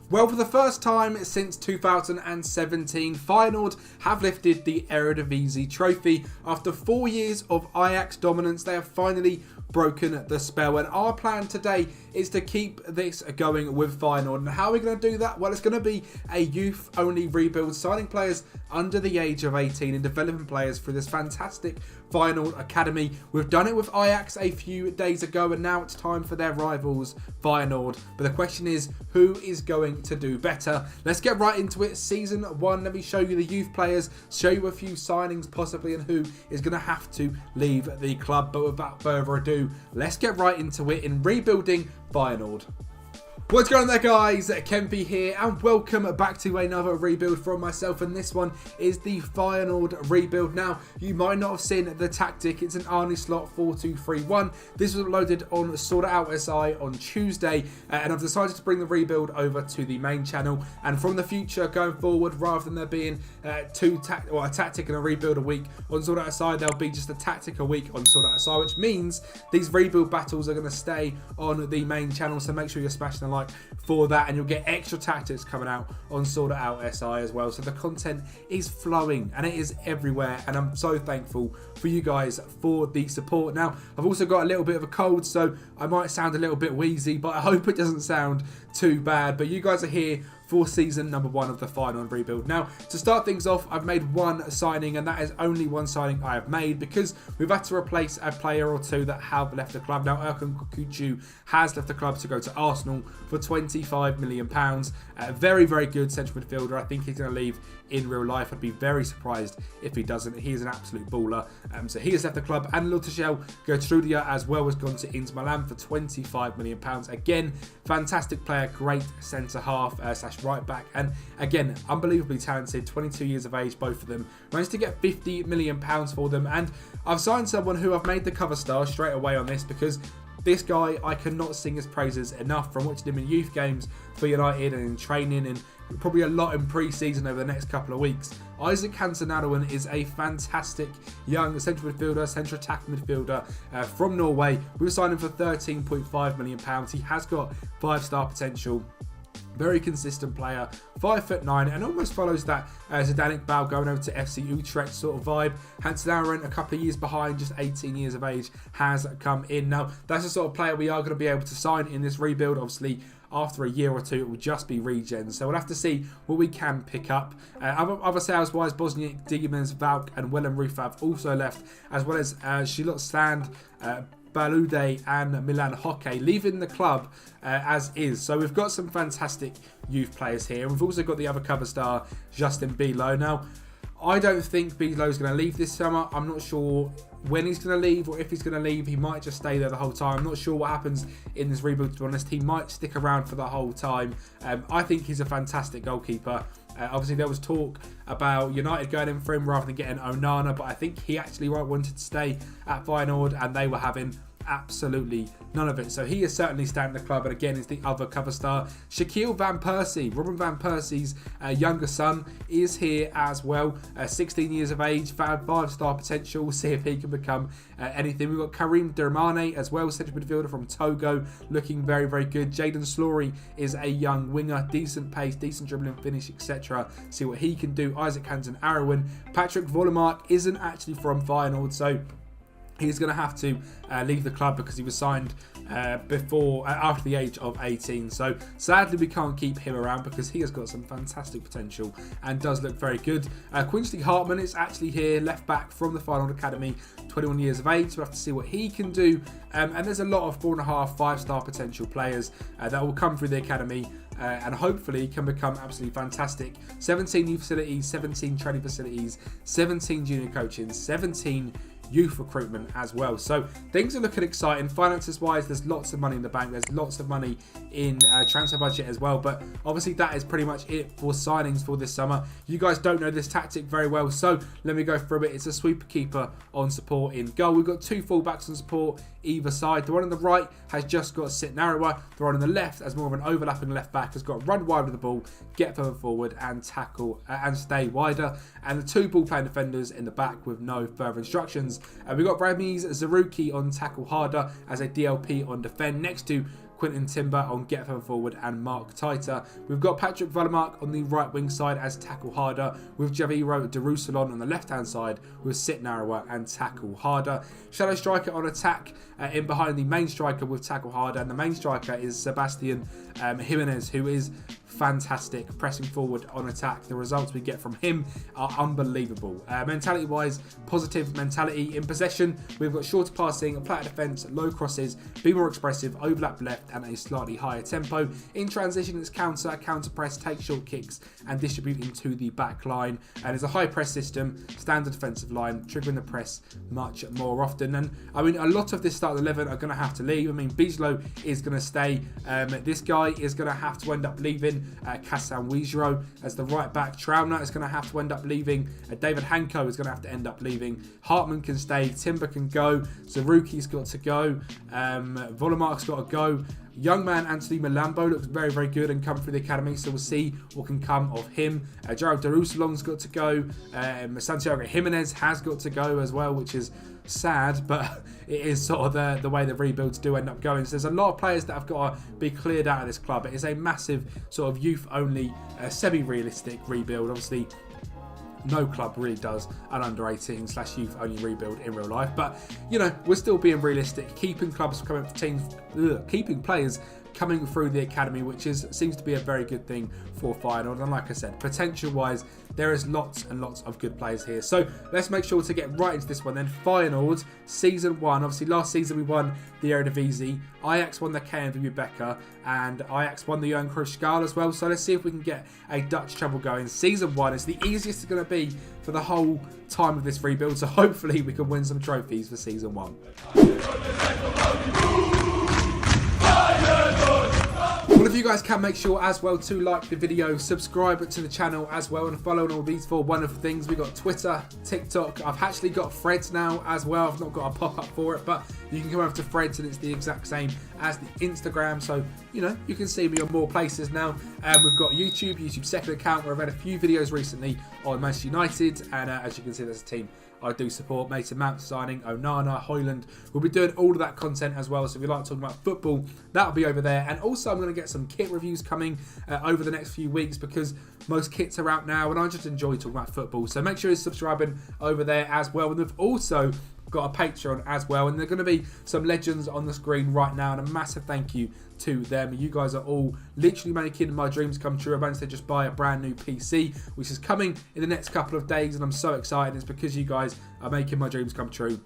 Well, for the first time since 2017, Feyenoord have lifted the Eredivisie trophy. After 4 years of Ajax dominance, they have finally broken the spell, and our plan today is to keep this going with Feyenoord. And how are we going to do that? Well, it's going to be a youth-only rebuild, signing players under the age of 18 and developing players through this fantastic Feyenoord Academy. We've done it with Ajax a few days ago, and now it's time for their rivals, Feyenoord. But the question is, who is going to do better? Let's get right into it. Season 1, let me show you the youth players, show you a few signings possibly, and who is going to have to leave the club. But without further ado, let's get right into it in rebuilding Feyenoord. What's going on there, guys? Kempi here, and welcome back to another rebuild from myself, and this one is the Feyenoord rebuild. Now, you might not have seen the tactic. It's an Arne Slot 4-2-3-1. This was uploaded on Sort It Out SI on Tuesday, and I've decided to bring the rebuild over to the main channel, and from the future going forward, rather than there being a tactic and a rebuild a week on Sort It Out SI, there'll be just a tactic a week on Sort It Out SI, which means these rebuild battles are going to stay on the main channel, so make sure you're smashing the like for that, and you'll get extra tactics coming out on Sort It Out SI as well. So the content is flowing and it is everywhere, and I'm so thankful for you guys for the support. Now, I've also got a little bit of a cold, so I might sound a little bit wheezy, but I hope it doesn't sound too bad. But you guys are here for season number 1 of the Feyenoord rebuild. Now, to start things off, I've made one signing, and that is only one signing I have made because we've had to replace a player or two that have left the club. Now, Erkan Kucu has left the club to go to Arsenal for £25 million. Very, very good central midfielder. I think he's going to leave in real life. I'd be very surprised if he doesn't. He is an absolute baller. So he has left the club, and Lutashel Gertrudia as well has gone to Inter Milan for £25 million. Again, fantastic player, great centre half / right back, and again, unbelievably talented. 22 years of age, both of them. Managed to get £50 million for them, and I've signed someone who I've made the cover star straight away on this because this guy, I cannot sing his praises enough from watching him in youth games for United and in training, and probably a lot in pre-season over the next couple of weeks. Isaac Hansen-Adoen is a fantastic young central midfielder, central attack midfielder from Norway. We've signed him for £13.5 million. He has got 5-star potential. Very consistent player, 5'9", and almost follows that Zidane Iqbal going over to FC Utrecht sort of vibe. Hansen-Adoen, a couple of years behind, just 18 years of age, has come in. Now, that's the sort of player we are going to be able to sign in this rebuild. Obviously, after a year or two, it will just be regen. So we'll have to see what we can pick up. Other sales-wise, Bosniak, Digemans, Valk, and Willem Rufav also left, as well as Shilot Stand, Balude and Milan Hockey leaving the club as is. So we've got some fantastic youth players here. And we've also got the other cover star, Justin Bilo. Now, I don't think Bilo's going to leave this summer. I'm not sure when he's going to leave or if he's going to leave. He might just stay there the whole time. I'm not sure what happens in this rebuild, to be honest. He might stick around for the whole time. I think he's a fantastic goalkeeper. Obviously, there was talk about United going in for him rather than getting Onana, but I think he actually wanted to stay at Feyenoord, and they were having absolutely none of it. So he is certainly staying in the club, and again, is the other cover star. Shaquille Van Persie, Robin Van Persie's younger son, is here as well. 16 years of age, 5-star potential. We'll see if he can become anything. We've got Karim Dermane as well, central midfielder from Togo, looking very, very good. Jaden Slory is a young winger, decent pace, decent dribbling finish, etc. See what he can do. Isaac Hansen Arrowen. Patrick Vollemark isn't actually from Feyenoord, so he's going to have to leave the club because he was signed after the age of 18. So sadly, we can't keep him around because he has got some fantastic potential and does look very good. Quincy Hartman is actually here, left back from the Feyenoord Academy, 21 years of age. So we'll have to see what he can do. And there's a lot of 4.5, 5-star potential players that will come through the academy and hopefully can become absolutely fantastic. 17 youth facilities, 17 training facilities, 17 junior coaching, 17 youth recruitment as well. So things are looking exciting. Finances wise, there's lots of money in the bank. There's lots of money in transfer budget as well. But obviously that is pretty much it for signings for this summer. You guys don't know this tactic very well, so let me go through it. It's a sweeper keeper on support in goal. We've got 2 fullbacks on support either side. The one on the right has just got to sit narrower. The one on the left, as more of an overlapping left back, has got to run wide with the ball, get further forward and tackle and stay wider. And the 2 ball playing defenders in the back with no further instructions. We've got Ramiz Zaruki on tackle harder as a DLP on defend, next to Quinton Timber on get further forward and Mark tighter. We've got Patrick Vollemark on the right wing side as tackle harder, with Javiro Darussalon on the left hand side with sit narrower and tackle harder. Shadow striker on attack in behind the main striker with tackle harder, and the main striker is Sebastian Jimenez, who is fantastic pressing forward on attack. The results we get from him are unbelievable. Mentality wise, positive mentality. In possession, we've got shorter passing, flatter defence, low crosses, be more expressive, overlap left and a slightly higher tempo. In transition, it's counter press, take short kicks and distribute into the back line. And it's a high press system, standard defensive line, triggering the press much more often. And I mean, a lot of this start 11 are going to have to leave. I mean, Bislo is going to stay. This guy is going to have to end up leaving. Kassan Wijro as the right back. Trauner is going to have to end up leaving. David Hanko is going to have to end up leaving. Hartman can stay. Timber can go. Zaruki's got to go. Vollemark's got to go. Young man Anthony Malambo looks very, very good and come through the academy, so we'll see what can come of him. Gerald Darussalon's got to go. Santiago Jimenez has got to go as well, which is sad, but it is sort of the way the rebuilds do end up going. So there's a lot of players that have got to be cleared out of this club. It is a massive sort of youth-only, semi-realistic rebuild. Obviously, no club really does an under-18 / youth only rebuild in real life, but you know, we're still being realistic, keeping clubs coming for teams, keeping players coming through the academy, which seems to be a very good thing for Feyenoord. And like I said, potential-wise, there is lots and lots of good players here. So let's make sure to get right into this one then. Feyenoord, Season 1. Obviously, last season we won the Eredivisie. Ajax won the KNVB Beker, and Ajax won the Johan Cruyff Schaal as well. So let's see if we can get a Dutch treble going. Season 1 is the easiest it's going to be for the whole time of this rebuild. So hopefully we can win some trophies for Season 1. Well, if you guys can, make sure as well to like the video, subscribe to the channel as well, and follow on all these 4 wonderful things. We've got Twitter, TikTok. I've actually got Threads now as well. I've not got a pop-up for it, but you can come over to Threads and it's the exact same as the Instagram. So, you know, you can see me on more places now. We've got YouTube second account where I've had a few videos recently on Manchester United. And as you can see, there's a team I do support. Mason Mount signing, Onana, Hoyland. We'll be doing all of that content as well. So if you like talking about football, that'll be over there. And also I'm going to get some kit reviews coming over the next few weeks because most kits are out now and I just enjoy talking about football. So make sure you're subscribing over there as well. And we've also got a Patreon as well, and there are going to be some legends on the screen right now, and a massive thank you to them. You guys are all literally making my dreams come true. I managed to just buy a brand new PC, which is coming in the next couple of days, and I'm so excited. It's because you guys are making my dreams come true.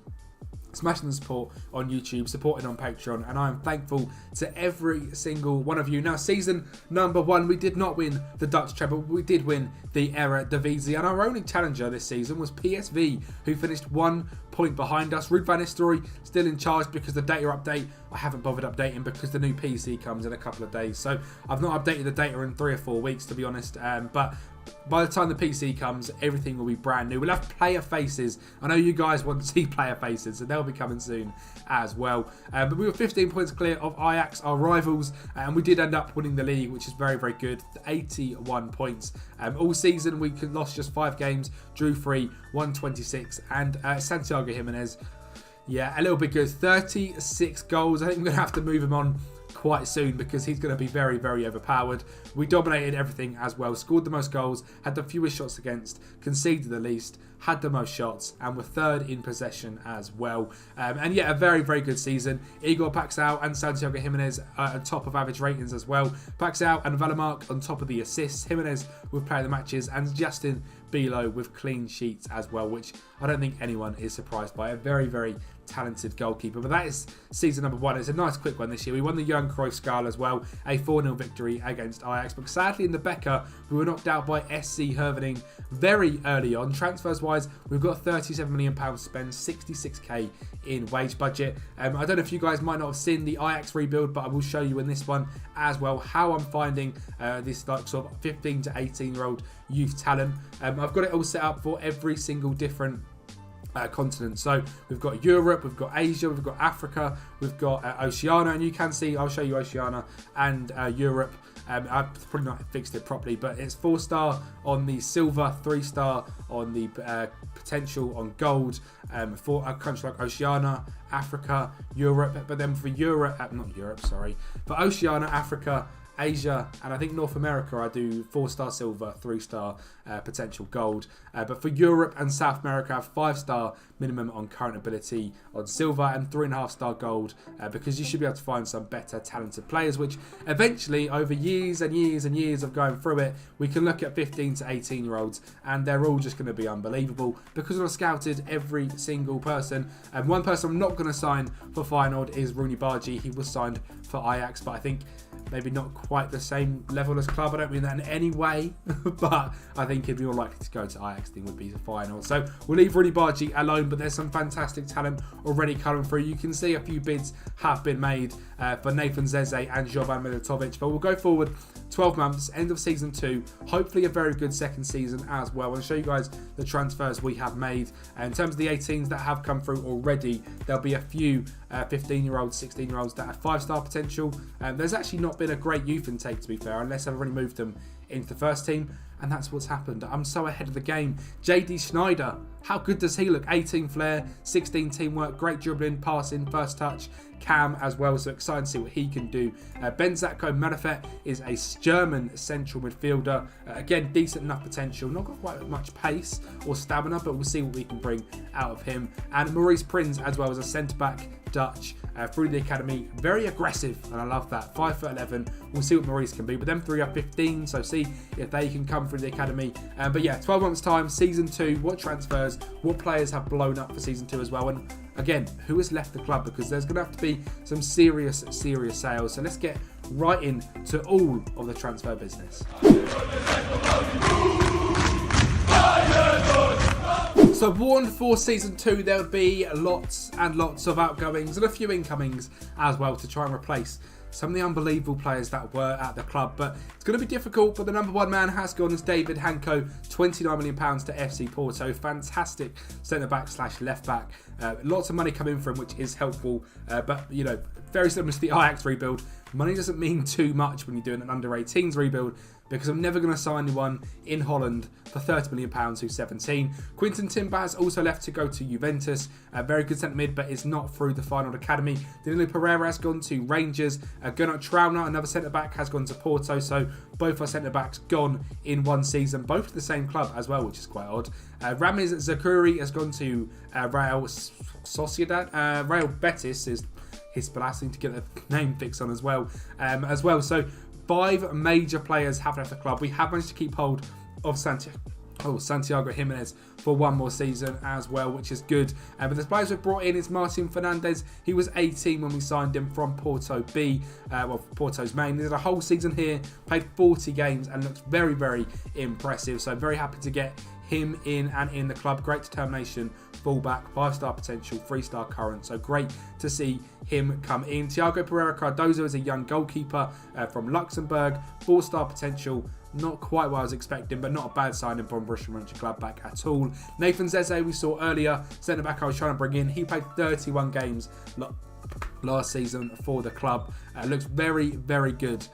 Smashing the support on YouTube, supporting on Patreon, and I am thankful to every single one of you. Now, season number 1, we did not win the Dutch treble, but we did win the Eredivisie, and our only challenger this season was PSV, who finished 1 point behind us. Ruud van Nistelrooy still in charge because the data update, I haven't bothered updating because the new PC comes in a couple of days, so I've not updated the data in 3 or 4 weeks, to be honest, but by the time the PC comes, everything will be brand new. We'll have player faces. I know you guys want to see player faces, so they'll be coming soon as well. But we were 15 points clear of Ajax, our rivals, and we did end up winning the league, which is very, very good. 81 points. All season, we lost just 5 games, drew 3, won 26, and Santiago Jimenez, yeah, a little bit good. 36 goals. I think we're going to have to move him on quite soon because he's going to be very, very overpowered. We dominated everything as well, scored the most goals, had the fewest shots against, conceded the least, had the most shots, and were 3rd in possession as well. And yeah, a very, very good season. Igor Paxao and Santiago Jimenez on top of average ratings as well. Paxao and Valemark on top of the assists. Jimenez with player of the matches, and Justin Bilo with clean sheets as well, which I don't think anyone is surprised by. A very, very talented goalkeeper. But that is season number 1. It's a nice quick one this year. We won the Johan Cruyff Scala as well, a 4-0 victory against Ajax. But sadly in the Becker, we were knocked out by SC Hervening very early on. Transfers wise, we've got £37 million to spend, 66k in wage budget. I don't know if you guys might not have seen the Ajax rebuild, but I will show you in this one as well how I'm finding this like sort of 15 to 18 year old youth talent. I've got it all set up for every single different continent. So we've got Europe, we've got Asia, we've got Africa, we've got Oceania, and you can see, I'll show you Oceania and Europe. I've probably not fixed it properly, but it's 4-star on the silver, 3-star on the potential on gold for a country like Oceania, Africa, Europe. But then for for Oceania, Africa, Asia, and I think North America, I do 4-star silver, 3-star potential gold. But for Europe and South America, I have 5-star minimum on current ability on silver and 3.5-star gold, because you should be able to find some better talented players, which eventually over years and years and years of going through it, we can look at 15 to 18 year olds and they're all just going to be unbelievable because I've scouted every single person. And one person I'm not going to sign for Feyenoord is Rooney Bargi. He was signed for Ajax, but I think maybe not quite the same level as club. I don't mean that in any way, but I think he'd be more likely to go to Ajax than would be to Feyenoord. So we'll leave Rooney Bargi alone, but there's some fantastic talent already coming through. You can see a few bids have been made for Nathan Zeze and Jovan Militovic, but we'll go forward 12 months, end of season 2, hopefully a very good second season as well. I'll show you guys the transfers we have made. In terms of the 18s that have come through already, there'll be a few 15-year-olds, 16-year-olds that have 5-star potential. There's actually not been a great youth intake, to be fair, unless I've already moved them into the first team, and that's what's happened. I'm so ahead of the game. JD Schneider, how good does he look? 18 flair, 16 teamwork, great dribbling, passing, first touch, cam as well, so excited to see what he can do. Benzatko Marafet is a German central midfielder. Again, decent enough potential, not got quite much pace or stamina, but we'll see what we can bring out of him. And Maurice Prins as well as a centre-back, Dutch, through the academy, very aggressive, and I love that. 5'11". We'll see what Maurice can be, but them 3 are 15, so see if they can come through the academy. But yeah, 12 months time, season 2, what transfers, what players have blown up for season 2 as well, and again, who has left the club, because there's going to have to be some serious sales. So let's get right into all of the transfer business. So warned for season 2 there would be lots and lots of outgoings and a few incomings as well to try and replace some of the unbelievable players that were at the club, but it's going to be difficult. But the number 1 man has gone as David Hanko, £29 million to FC Porto. Fantastic centre-back / left-back. Lots of money coming from, which is helpful, but you know, very similar to the Ajax rebuild. Money doesn't mean too much when you're doing an under-18s rebuild, because I'm never going to sign anyone in Holland for £30 million who's 17. Quinton Timber has also left to go to Juventus. A very good centre mid, but is not through the Feyenoord Academy. Danilo Pereira has gone to Rangers. Gernot Trauner, another centre-back, has gone to Porto. So both our centre-backs gone in one season, both to the same club as well, which is quite odd. Ramiz Zakuri has gone to Real Sociedad. Real Betis is his blessing to get the name fixed on as well. So 5 major players have left the club. We have managed to keep hold of Santiago Jimenez for one more season as well, which is good. But the players we've brought in is Martin Fernandes. He was 18 when we signed him from Porto B, Porto's main. He did a whole season here, played 40 games and looks very, very impressive. So very happy to get him in and in the club. Great determination, fullback, 5-star potential, 3-star current. So great to see him come in. Thiago Pereira Cardozo is a young goalkeeper from Luxembourg, 4-star potential. Not quite what I was expecting, but not a bad signing from Borussia Mönchengladbach at all. Nathan Zeze we saw earlier, centre-back I was trying to bring in. He played 31 games last season for the club. Looks very, very good.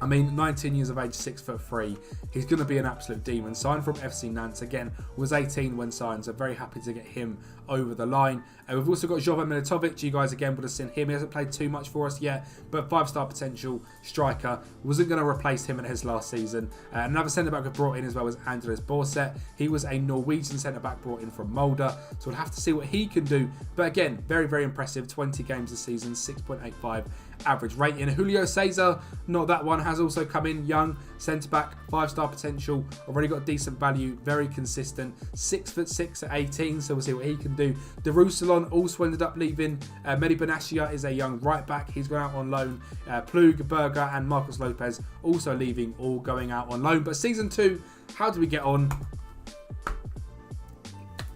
19 years of age, 6'3". He's going to be an absolute demon. Signed from FC Nantes. Again, was 18 when signed, so very happy to get him over the line. We've also got Jovan Militovic. You guys again would have seen him. He hasn't played too much for us yet, but 5-star potential striker. Wasn't going to replace him in his last season. Another centre-back we brought in as well was Andres Borset. He was a Norwegian centre-back brought in from Molde, so we'll have to see what he can do. But again, very, very impressive. 20 games this season, 6.85 average rating. Julio Cesar, not that one, has also come in. Young centre-back, 5-star potential. Already got decent value, very consistent. 6'6" at 18, so we'll see what he can do. Darussalon also ended up leaving. Mehdi Benatia is a young right-back. He's gone out on loan. Plug, Berger and Marcos Lopez also leaving, all going out on loan. But season 2, how do we get on?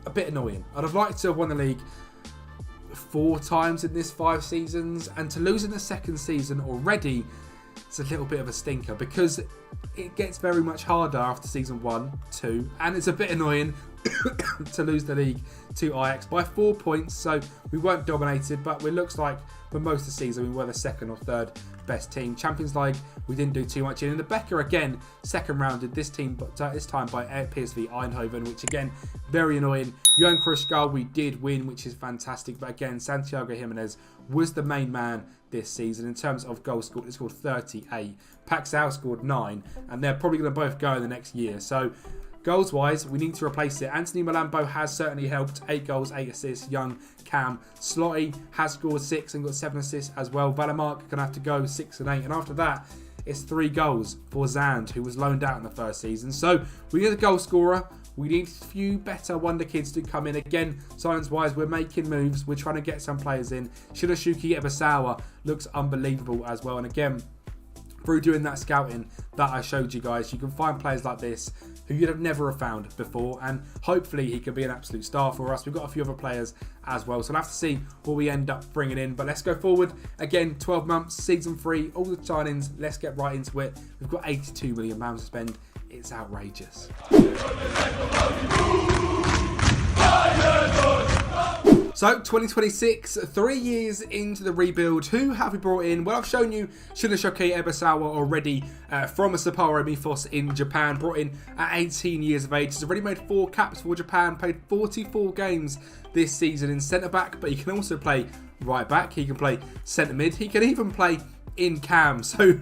A bit annoying. I'd have liked to have won the league 4 times in this 5 seasons, and to lose in the second season already, it's a little bit of a stinker because it gets very much harder after season 1, 2, and it's a bit annoying to lose the league to Ajax by 4 points. So we weren't dominated, but it looks like for most of the season we were the 2nd or 3rd best team. Champions League we didn't do too much in. And the Becker again, 2nd rounded this team, but this time by PSV Eindhoven, which again, very annoying. Johan Cruyff we did win, which is fantastic. But again, Santiago Jimenez was the main man this season in terms of goals scored. He scored 38. Paxao scored 9, and they're probably going to both go in the next year. So goals wise, we need to replace it. Anthony Malambo has certainly helped. 8 goals, 8 assists. Young Cam Slotty has scored 6 and got 7 assists as well. Valamark going to have to go 6 and 8. And after that, it's 3 goals for Zand, who was loaned out in the first season. So we need a goal scorer. We need a few better wonder kids to come in. Again, science-wise, we're making moves. We're trying to get some players in. Shiroshuki Ebasawa looks unbelievable as well. And again, through doing that scouting that I showed you guys, you can find players like this who you'd have never have found before, and hopefully he can be an absolute star for us. We've got a few other players as well, so we'll have to see what we end up bringing in. But let's go forward. Again, 12 months, season 3, all the signings. Let's get right into it. We've got £82 million to spend. It's outrageous. So, 2026, 3 years into the rebuild. Who have we brought in? Well, I've shown you Shinoshoki Ebasawa already from Sapporo Mifos in Japan. Brought in at 18 years of age. He's already made 4 caps for Japan. Played 44 games this season in centre-back. But he can also play right-back. He can play centre-mid. He can even play in cam. So,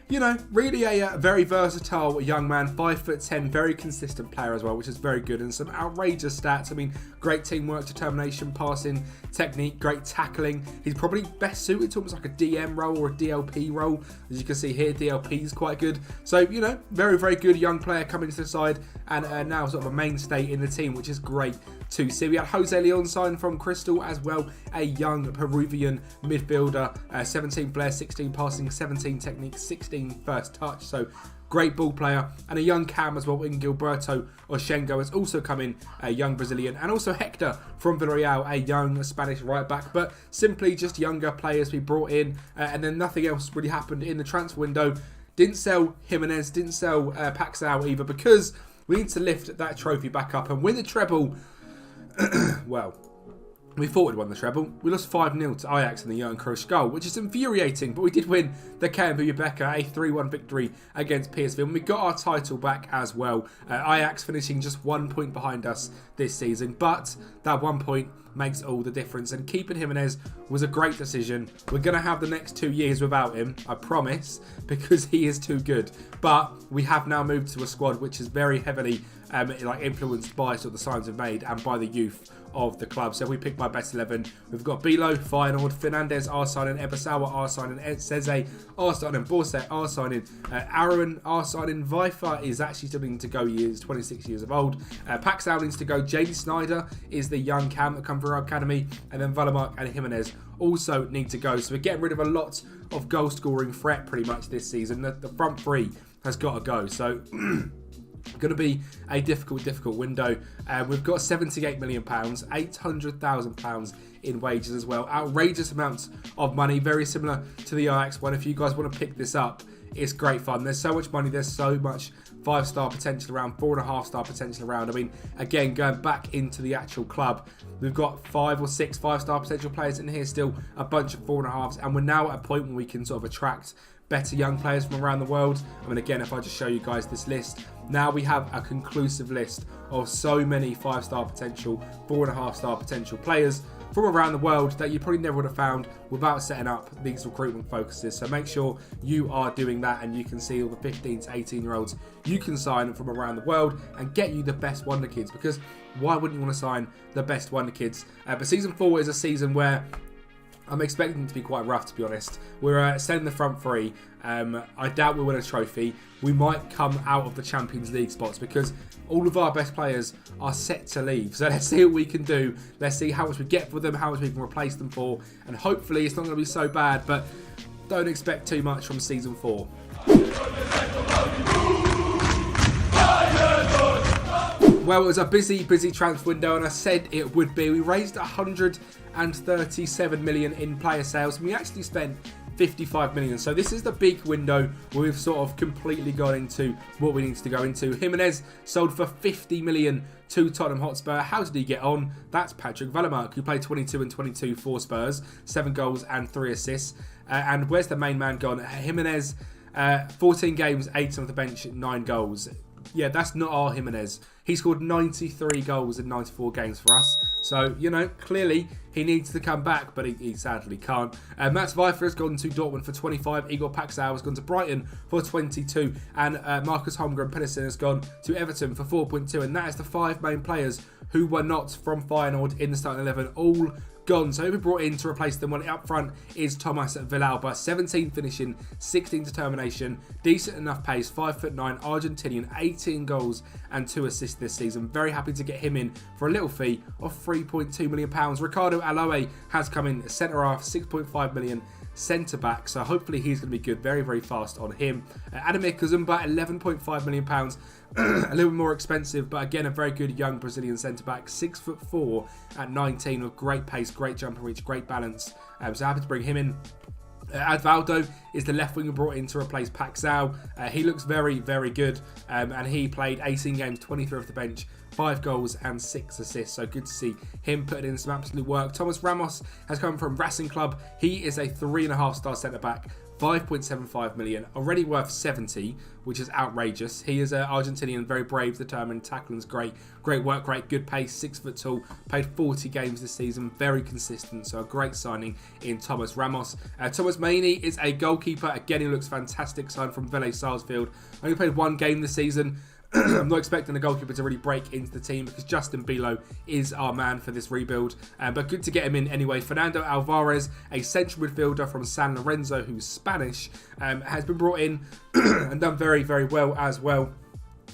you know, really a very versatile young man, 5'10", very consistent player as well, which is very good, and some outrageous stats. I mean, great teamwork, determination, passing, technique, great tackling. He's probably best suited to almost like a DM role or a DLP role. As you can see here, DLP is quite good. So, you know, very, very good young player coming to the side, and now sort of a mainstay in the team, which is great to see. We had Jose Leon signed from Crystal as well, a young Peruvian midfielder, 17 flair, 16 passing, 17 technique, 16 first touch. So great ball player, and a young cam as well in Gilberto Oshengo has also come in, a young Brazilian, and also Hector from Villarreal, a young Spanish right back. But simply just younger players we brought in, and then nothing else really happened in the transfer window. Didn't sell Jimenez, didn't sell Paxao either, because we need to lift that trophy back up and win the treble. Well, we thought we'd won the treble. We lost 5-0 to Ajax in the Johan Cruyff goal, which is infuriating, but we did win the Kempi Becker, a 3-1 victory against PSV, and we got our title back as well. Ajax finishing just 1 point behind us this season, but that 1 point makes all the difference, and keeping Jimenez was a great decision. We're going to have the next 2 years without him, I promise, because he is too good. But we have now moved to a squad which is very heavily influenced by sort of the signs we've made and by the youth of the club. So if we pick my best 11, we've got Bilo, Feyenoord, Fernandez, R signing, Ebesawa, R signing, Seze, R signing, Borset, R signing, Aaron, R signing, Vifer is actually still needing to go. He is 26 years of old. Paxal needs to go. JD Snyder is the young cam that come through our academy, and then Valamark and Jimenez also need to go. So we're getting rid of a lot of goal scoring threat pretty much this season. The front three has got to go. So going to be a difficult window. We've got £78 million, £800,000 in wages as well. Outrageous amounts of money, very similar to the Ajax one. If you guys want to pick this up, it's great fun. There's so much money, there's so much 5-star potential around, 4.5-star potential around. I mean, again, going back into the actual club, we've got 5 or 6 5-star potential players in here, still a bunch of 4.5s, and we're now at a point where we can sort of attract better young players from around the world. I mean, again, if I just show you guys this list, now we have a conclusive list of so many 5-star potential, 4.5-star potential players from around the world that you probably never would have found without setting up these recruitment focuses. So make sure you are doing that, and you can see all the 15 to 18 year olds you can sign from around the world and get you the best wonder kids, because why wouldn't you want to sign the best wonder kids? But season 4 is a season where I'm expecting it to be quite rough, to be honest. We're setting the front three. I doubt we'll win a trophy. We might come out of the Champions League spots because all of our best players are set to leave. So let's see what we can do. Let's see how much we get for them, how much we can replace them for. And hopefully it's not going to be so bad, but don't expect too much from season 4. Well, it was a busy transfer window, and I said it would be. We raised 137 million in player sales, and we actually spent 55 million. So this is the big window where we've sort of completely got into what we need to go into. Jimenez sold for 50 million to Tottenham Hotspur. How did he get on? That's Patrick Valamark, who played 22 and 22 for Spurs, 7 goals and 3 assists. And where's the main man gone? Jimenez, 14 games, 8 on the bench, 9 goals. Yeah, that's not our Jimenez. He scored 93 goals in 94 games for us. So, you know, clearly he needs to come back, but he sadly can't. Mats Vifer has gone to Dortmund for 25. Igor Paxal has gone to Brighton for 22. And Marcus Holmgren Pedersen has gone to Everton for 4.2. And that is the 5 main players who were not from Feyenoord in the starting 11, all gone. So who we brought in to replace them? Well, up front is Thomas Villalba, 17 finishing, 16 determination, decent enough pace, 5'9", Argentinian, 18 goals and 2 assists this season. Very happy to get him in for a little fee of £3.2 million. Ricardo Aloe has come in centre half, 6.5 million. Centre back, so hopefully he's going to be good. Very fast on him. Adamir Kazumba, £11.5 million. A little more expensive, but again a very good young Brazilian centre back, 6'4" at 19, with great pace, great jump and reach, great balance. So happy to bring him in. Advaldo is the left winger brought in to replace Paxal. He looks very good, and he played 18 games, 23 off the bench, 5 goals and 6 assists. So good to see him putting in some absolute work. Thomas Ramos has come from Racing Club. He is a 3.5-star centre back. 5.75 million, already worth 70, which is outrageous. He is an Argentinian, very brave, determined, tackling's great work rate, good pace, 6 foot tall, played 40 games this season, very consistent, so a great signing in Thomas Ramos. Thomas Mainey is a goalkeeper, again he looks fantastic, signed from Vélez Sarsfield, only played 1 game this season. I'm not expecting the goalkeeper to really break into the team because Justin Bilo is our man for this rebuild. But good to get him in anyway. Fernando Alvarez, a central midfielder from San Lorenzo who's Spanish, has been brought in and done very well as well.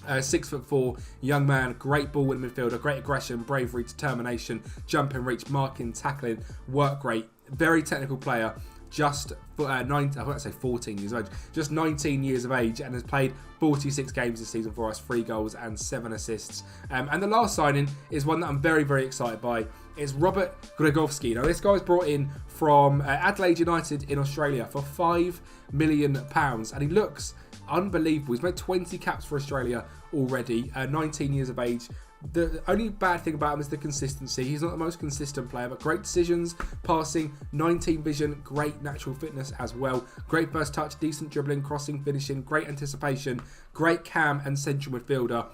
6'4", young man, great ball winning midfielder, great aggression, bravery, determination, jump and reach, marking, tackling, work rate, very technical player. Just 14 years of age, just 19 years of age, and has played 46 games this season for us, 3 goals and 7 assists. And the last signing is one that I'm very excited by. It's Robert Gregovski. Now this guy was brought in from Adelaide United in Australia for £5 million, and he looks unbelievable. He's made 20 caps for Australia already, 19 years of age. The only bad thing about him is the consistency. He's not the most consistent player, but great decisions, passing, 19 vision, great natural fitness as well. Great first touch, decent dribbling, crossing, finishing, great anticipation, great cam and central midfielder.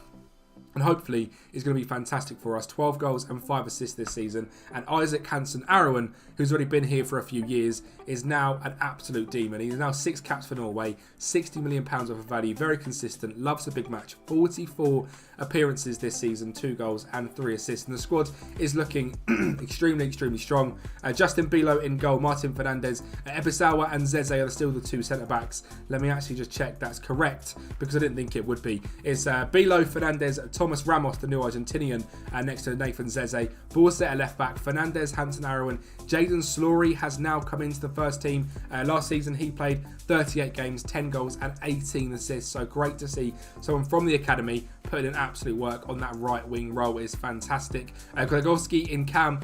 and hopefully is going to be fantastic for us. 12 goals and 5 assists this season. And Isaac Hansen Arrowen, who's already been here for a few years, is now an absolute demon. He's now 6 caps for Norway, £60 million worth of value, very consistent, loves a big match, 44 appearances this season, 2 goals and 3 assists. And the squad is looking extremely strong. Justin Bilo in goal, Martin Fernandez, Ebisawa and Zeze are still the 2 centre-backs. Let me actually just check that's correct, because I didn't think it would be. It's Bilo, Fernandez, Thomas Ramos, the new Argentinian, next to Nathan Zeze. Borset, a left-back, Fernandez, Hansen Arrowen. Jaden Slory has now come into the first team. Last season he played 38 games, 10 goals and 18 assists. So great to see someone from the academy putting in absolute work on that right wing role. Is fantastic. Gregowski in cam,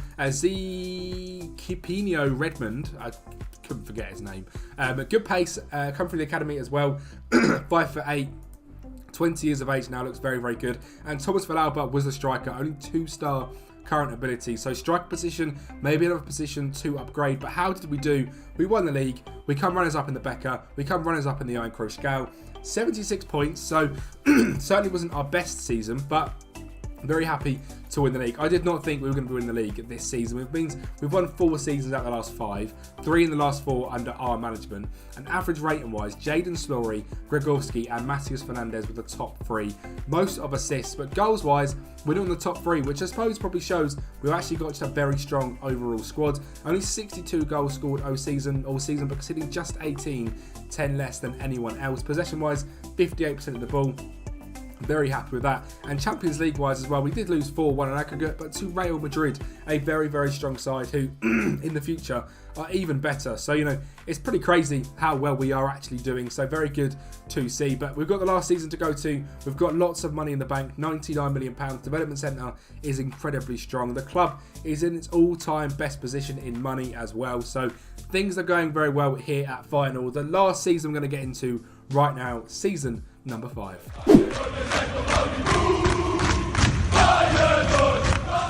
Kipinio Redmond, I couldn't forget his name. Good pace, come from the academy as well. 5'8". 20 years of age now, looks very good. And Thomas Villalba was a striker, only 2-star current ability. So striker position, maybe another position to upgrade. But how did we do? We won the league. We come runners up in the Becker. We come runners up in the Iron Crow scale. 76 points. So certainly wasn't our best season, but very happy to win the league. I did not think we were going to win the league this season. It means we've won 4 seasons out of the last 5, 3 in the last 4 under our management. And average rating wise, Jaden Slory, Gregowski and Matheus Fernandez were the top 3. Most of assists, but goals wise, we're not in the top 3, which I suppose probably shows we've actually got just a very strong overall squad. Only 62 goals scored all season, but conceding just 18, 10 less than anyone else. Possession wise, 58% of the ball. Very happy with that. And Champions League wise as well, we did lose 4-1 in aggregate, but to Real Madrid, a very strong side who in the future are even better. So, you know, it's pretty crazy how well we are actually doing. So very good to see. But we've got the last season to go to. We've got lots of money in the bank, £99 million. Development Centre is incredibly strong. The club is in its all-time best position in money as well. So things are going very well here at Final. The last season I'm going to get into right now, season number 5.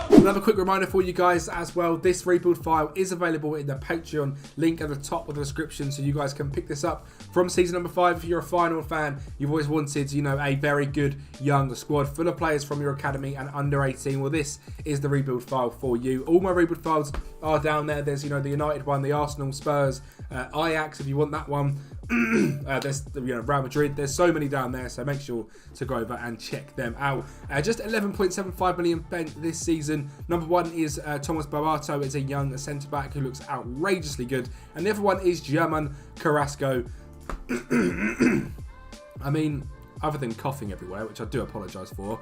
Another quick reminder for you guys as well, this rebuild file is available in the Patreon link at the top of the description, so you guys can pick this up from season number 5. If you're a Final fan, you've always wanted, you know, a very good young squad full of players from your academy and under 18. Well, this is the rebuild file for you. All my rebuild files are down there. There's, you know, the United one, the Arsenal, Spurs, Ajax if you want that one. There's, you know, Real Madrid. There's so many down there, so make sure to go over and check them out. Just 11.75 million spent this season. Number 1 is Thomas Barato. It's a young centre back who looks outrageously good, and the other one is German Carrasco. I mean, other than coughing everywhere, which I do apologise for,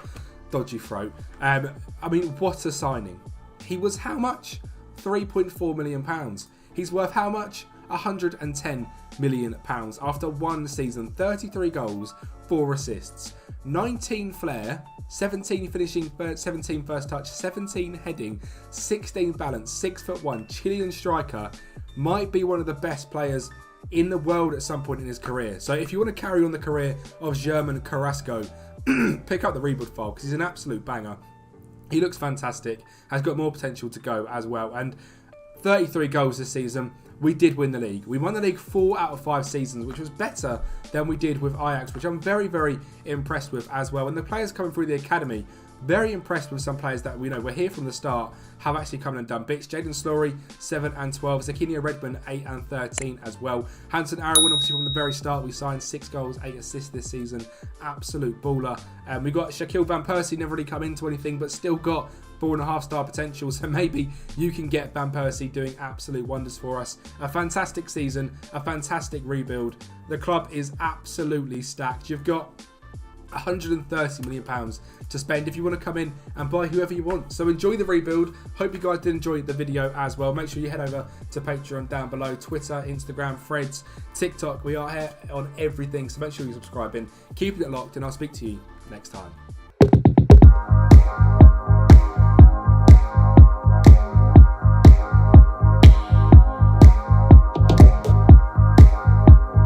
dodgy throat. I mean, what a signing! He was how much? £3.4 million. He's worth how much? £110 million after 1 season. 33 goals, 4 assists, 19 flair, 17 finishing, 17 first touch, 17 heading, 16 balance, 6'1", Chilean striker. Might be one of the best players in the world at some point in his career. So if you want to carry on the career of German Carrasco, pick up the rebuild file because he's an absolute banger. He looks fantastic, has got more potential to go as well. And 33 goals this season. We did win the league. We won the league 4 out of 5 seasons, which was better than we did with Ajax, which I'm very impressed with as well. And the players coming through the academy, very impressed with some players that we know were here from the start, have actually come and done bits. Jaden Slory, 7 and 12. Zakinia Redmond, 8 and 13 as well. Hansen Arrowen, obviously from the very start, we signed 6 goals, 8 assists this season. Absolute baller. We got Shaquille Van Persie, never really come into anything, but still got 4.5-star potential, so maybe you can get Van Persie doing absolute wonders for us. A fantastic season, a fantastic rebuild. The club is absolutely stacked. You've got £130 million to spend if you want to come in and buy whoever you want. So enjoy the rebuild. Hope you guys did enjoy the video as well. Make sure you head over to Patreon down below, Twitter, Instagram, Threads, TikTok. We are here on everything, so make sure you're subscribing, keeping it locked, and I'll speak to you next time.